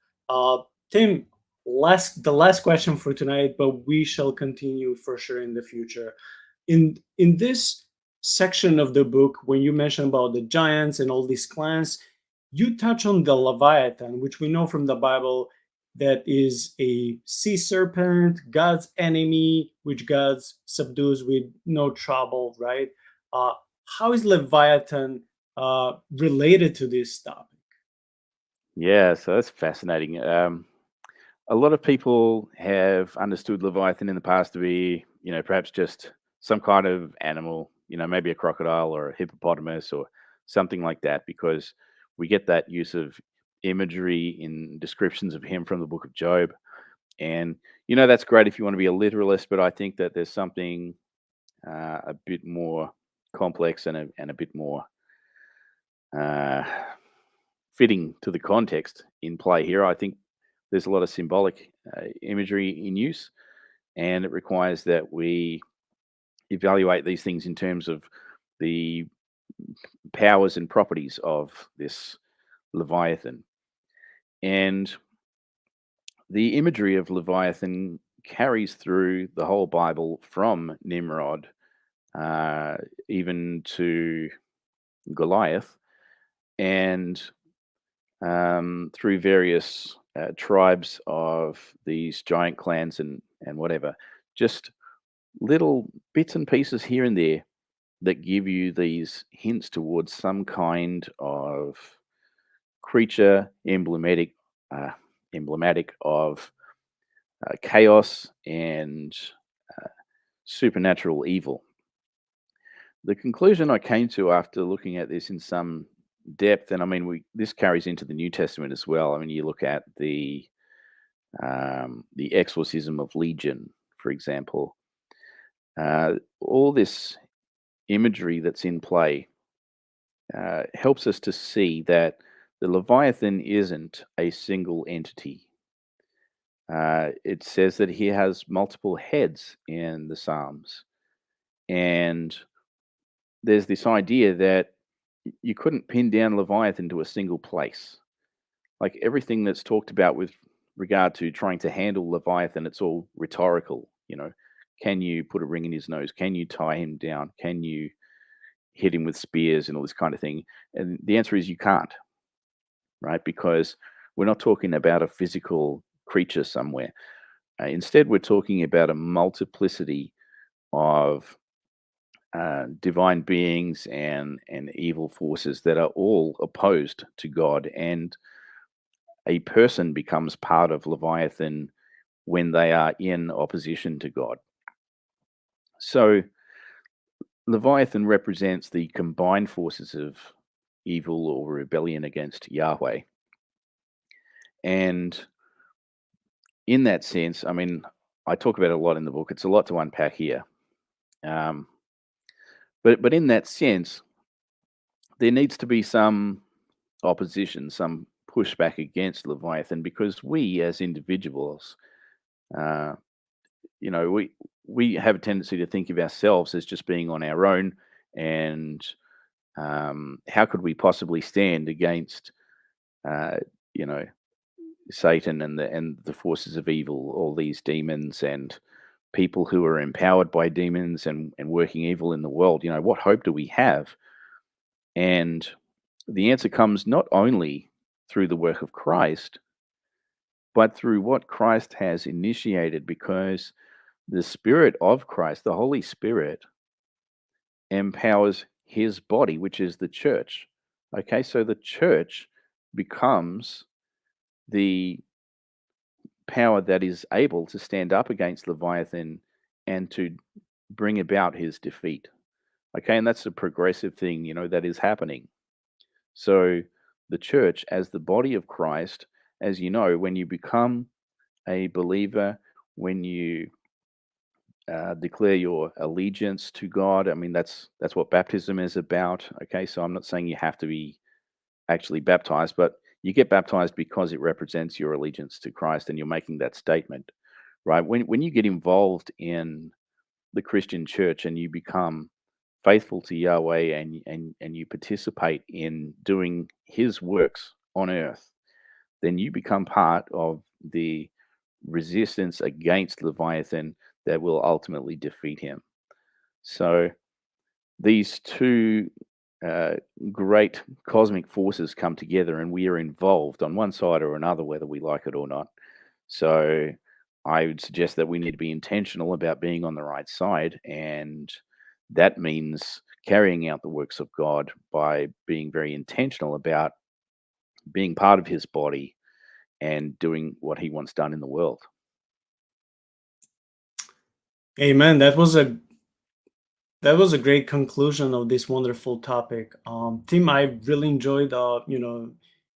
Tim, the last question for tonight, but we shall continue for sure in the future. In this section of the book, when you mention about the giants and all these clans, you touch on the Leviathan, which we know from the Bible that is a sea serpent, God's enemy, which God subdues with no trouble, right? Uh, how is Leviathan related to this topic? Yeah. So that's fascinating. A lot of people have understood Leviathan in the past to be, perhaps just some kind of animal, maybe a crocodile or a hippopotamus or something like that, because we get that use of imagery in descriptions of him from the book of Job. And, that's great if you want to be a literalist, but I think that there's something a bit more complex and a bit more uh, fitting to the context in play here. I think there's a lot of symbolic imagery in use, and it requires that we evaluate these things in terms of the powers and properties of this Leviathan. And the imagery of Leviathan carries through the whole Bible from Nimrod uh, even to Goliath, and through various tribes of these giant clans and whatever. Just little bits and pieces here and there that give you these hints towards some kind of creature uh, emblematic of chaos and uh, supernatural evil. The conclusion I came to after looking at this in some depth, and I mean, this carries into the New Testament as well. I mean, you look at the exorcism of Legion, for example. All this imagery that's in play helps us to see that the Leviathan isn't a single entity. It says that he has multiple heads in the Psalms, and there's this idea that you couldn't pin down Leviathan to a single place. Like everything that's talked about with regard to trying to handle Leviathan, it's all rhetorical. Can you put a ring in his nose? Can you tie him down? Can you hit him with spears and all this kind of thing? And the answer is you can't, right? Because we're not talking about a physical creature somewhere. Instead, we're talking about a multiplicity of divine beings and evil forces that are all opposed to God, and a person becomes part of Leviathan when they are in opposition to God. So Leviathan represents the combined forces of evil or rebellion against Yahweh. And in that sense, I mean, I talk about it a lot in the book. It's a lot to unpack here. Um, but in that sense, there needs to be some opposition, some pushback against Leviathan, because we as individuals, uh, you know, we have a tendency to think of ourselves as just being on our own, and how could we possibly stand against, uh, you know, Satan and the forces of evil, all these demons and people who are empowered by demons and working evil in the world? What hope do we have? And the answer comes not only through the work of Christ, but through what Christ has initiated, because the Spirit of Christ, the Holy Spirit, empowers his body, which is the church. Okay, so the church becomes the power that is able to stand up against Leviathan and to bring about his defeat. Okay, and that's a progressive thing, that is happening. So the church, as the body of Christ, as you know, when you become a believer, when you declare your allegiance to God, I mean that's what baptism is about. Okay, so I'm not saying you have to be actually baptized, but you get baptized because it represents your allegiance to Christ, and you're making that statement, right? When you get involved in the Christian church and you become faithful to Yahweh, and you participate in doing His works on earth, then you become part of the resistance against Leviathan that will ultimately defeat him. So these two uh, great cosmic forces come together, and we are involved on one side or another, whether we like it or not. So I would suggest that we need to be intentional about being on the right side, and that means carrying out the works of God by being very intentional about being part of His body and doing what He wants done in the world. Amen. That was a great conclusion of this wonderful topic. Tim, I really enjoyed,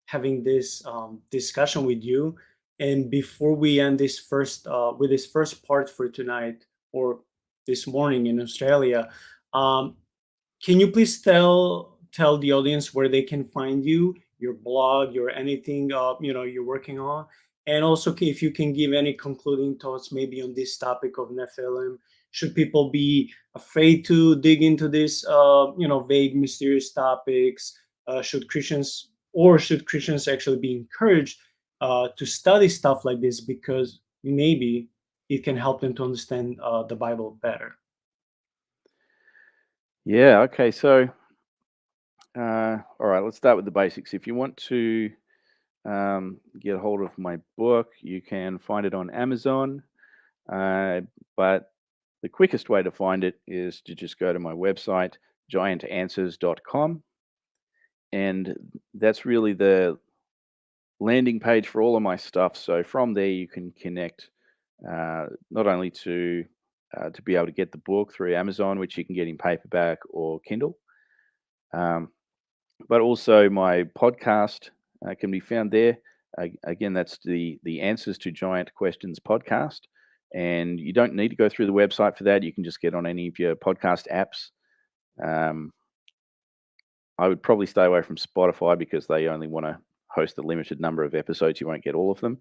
having this discussion with you. And before we end this with this first part for tonight, or this morning in Australia, um, can you please tell the audience where they can find you, your blog, your anything you're working on, and also if you can give any concluding thoughts maybe on this topic of Nephilim. Should people be afraid to dig into this vague, mysterious topics? Should Christians actually be encouraged to study stuff like this because maybe it can help them to understand the Bible better? Yeah. Okay. So, all right. Let's start with the basics. If you want to get a hold of my book, you can find it on Amazon. But the quickest way to find it is to just go to my website, giantanswers.com. And that's really the landing page for all of my stuff. So from there, you can connect not only to be able to get the book through Amazon, which you can get in paperback or Kindle, um, but also my podcast can be found there. Again, that's the Answers to Giant Questions podcast, and you don't need to go through the website for that. You can just get on any of your podcast apps. Um, I would probably stay away from Spotify because they only want to host a limited number of episodes. You won't get all of them.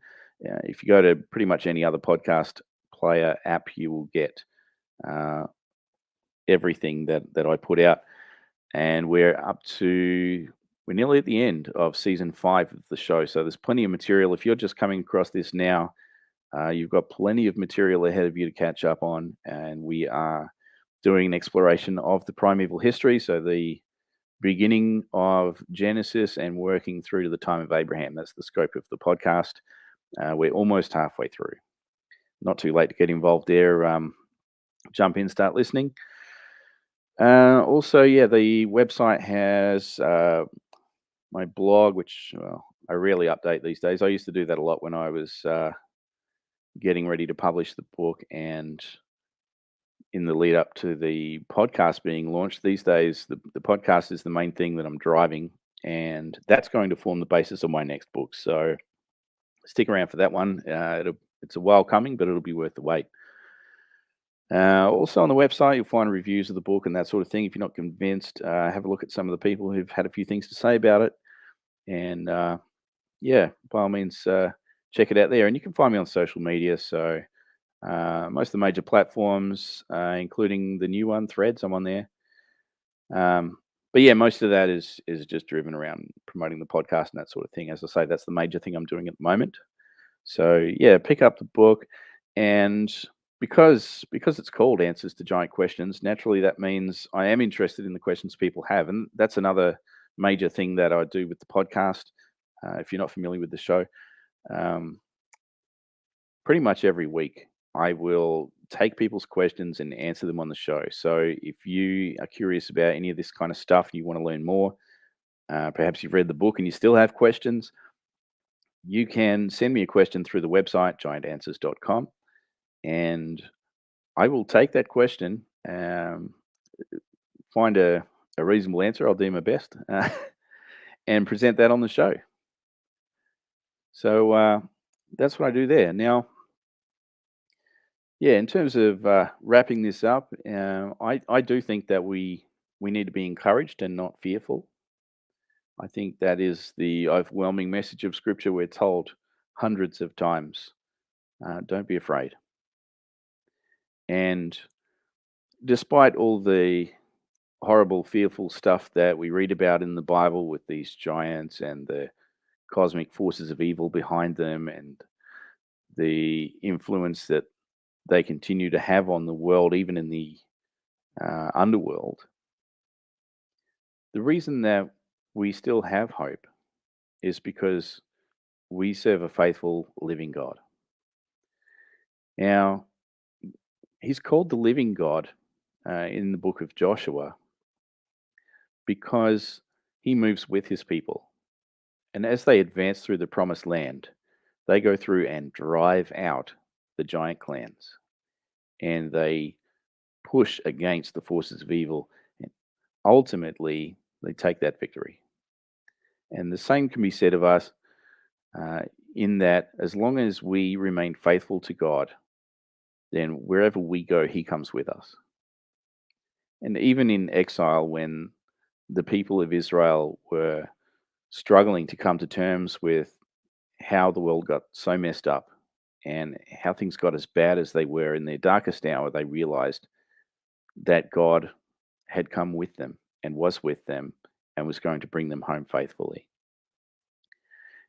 If you go to pretty much any other podcast player app, you will get uh, everything that I put out. And we're nearly at the end of season 5 of the show. So there's plenty of material. If you're just coming across this now, you've got plenty of material ahead of you to catch up on. And we are doing an exploration of the primeval history. So the beginning of Genesis and working through to the time of Abraham. That's the scope of the podcast. We're almost halfway through. Not too late to get involved there. Jump in, start listening. Also, yeah, the website has my blog, which I rarely update these days. I used to do that a lot when I was getting ready to publish the book and in the lead up to the podcast being launched. These days, the podcast is the main thing that I'm driving, and that's going to form the basis of my next book. So stick around for that one. It's a while coming, but it'll be worth the wait. Also on the website, you'll find reviews of the book and that sort of thing. If you're not convinced, have a look at some of the people who've had a few things to say about it. And yeah, by all means, check it out there. And you can find me on social media. So most of the major platforms, including the new one, Threads, I'm on there. But yeah, most of that is just driven around promoting the podcast and that sort of thing. As I say, that's the major thing I'm doing at the moment. So yeah, pick up the book, and because it's called Answers to Giant Questions, naturally that means I am interested in the questions people have, and that's another major thing that I do with the podcast. If you're not familiar with the show, um, pretty much every week, I will take people's questions and answer them on the show. So if you are curious about any of this kind of stuff, you want to learn more, perhaps you've read the book and you still have questions, you can send me a question through the website, giantanswers.com, and I will take that question, find a reasonable answer. I'll do my best and present that on the show. So that's what I do there. Now, yeah, in terms of wrapping this up, I do think that we need to be encouraged and not fearful. I think that is the overwhelming message of Scripture. We're told hundreds of times, don't be afraid. And despite all the horrible, fearful stuff that we read about in the Bible with these giants and the cosmic forces of evil behind them and the influence that they continue to have on the world, even in the underworld, the reason that we still have hope is because we serve a faithful living God. Now, he's called the living God in the book of Joshua because he moves with his people. And as they advance through the promised land, they go through and drive out the giant clans and they push against the forces of evil. And ultimately, they take that victory. And the same can be said of us uh, in that as long as we remain faithful to God, then wherever we go, He comes with us. And even in exile, when the people of Israel were struggling to come to terms with how the world got so messed up and how things got as bad as they were in their darkest hour, they realized that God had come with them and was with them and was going to bring them home faithfully.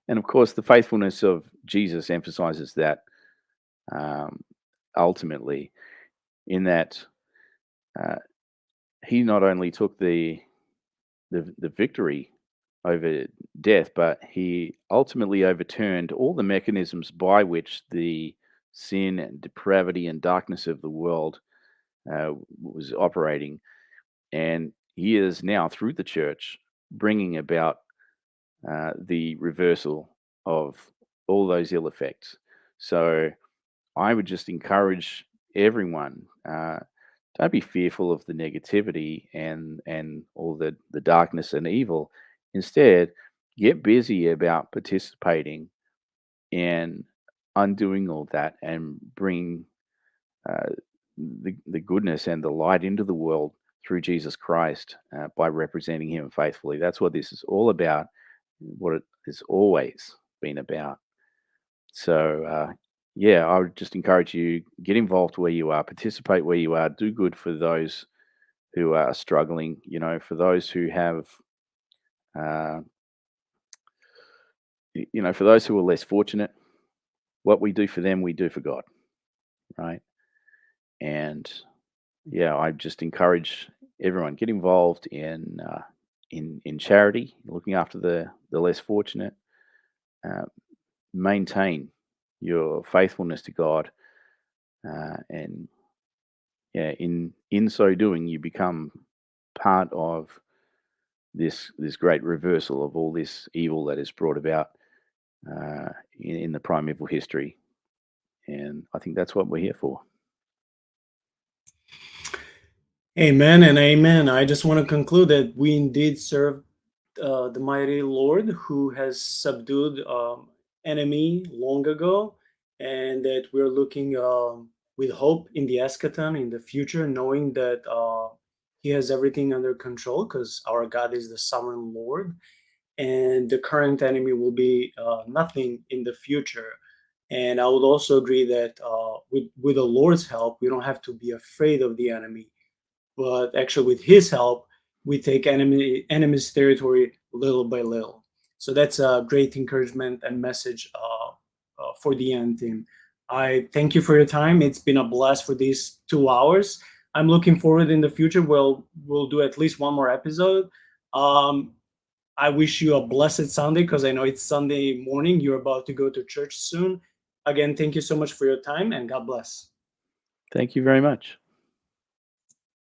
And of course, the faithfulness of Jesus emphasizes that um, ultimately, in that uh, he not only took the victory over death, but he ultimately overturned all the mechanisms by which the sin and depravity and darkness of the world was operating. And he is now, through the church, bringing about the reversal of all those ill effects. So I would just encourage everyone. Don't be fearful of the negativity and all the darkness and evil. Instead, get busy about participating in undoing all that and bring uh, the goodness and the light into the world through Jesus Christ by representing Him faithfully. That's what this is all about. What it has always been about. So, yeah, I would just encourage you get involved where you are, participate where you are, do good for those who are struggling. You know, for those who have, uh, for those who are less fortunate, what we do for them, we do for God, right? And yeah, I just encourage everyone get involved in charity, looking after the less fortunate. Uh, Maintain your faithfulness to God, and yeah, in so doing, you become part of this great reversal of all this evil that is brought about in the primeval history, and I think that's what we're here for. Amen and amen. I just want to conclude that we indeed serve the mighty Lord who has subdued enemy long ago, and that we're looking with hope in the eschaton, in the future, knowing that He has everything under control because our God is the sovereign Lord, and the current enemy will be nothing in the future. And I would also agree that with the Lord's help, we don't have to be afraid of the enemy, but actually with His help, we take enemy's territory little by little. So that's a great encouragement and message for the end team. I thank you for your time. It's been a blast for these 2 hours. I'm looking forward in the future. We'll do at least one more episode. Um, I wish you a blessed Sunday because I know it's Sunday morning. You're about to go to church soon. Again, thank you so much for your time, and God bless. Thank you very much.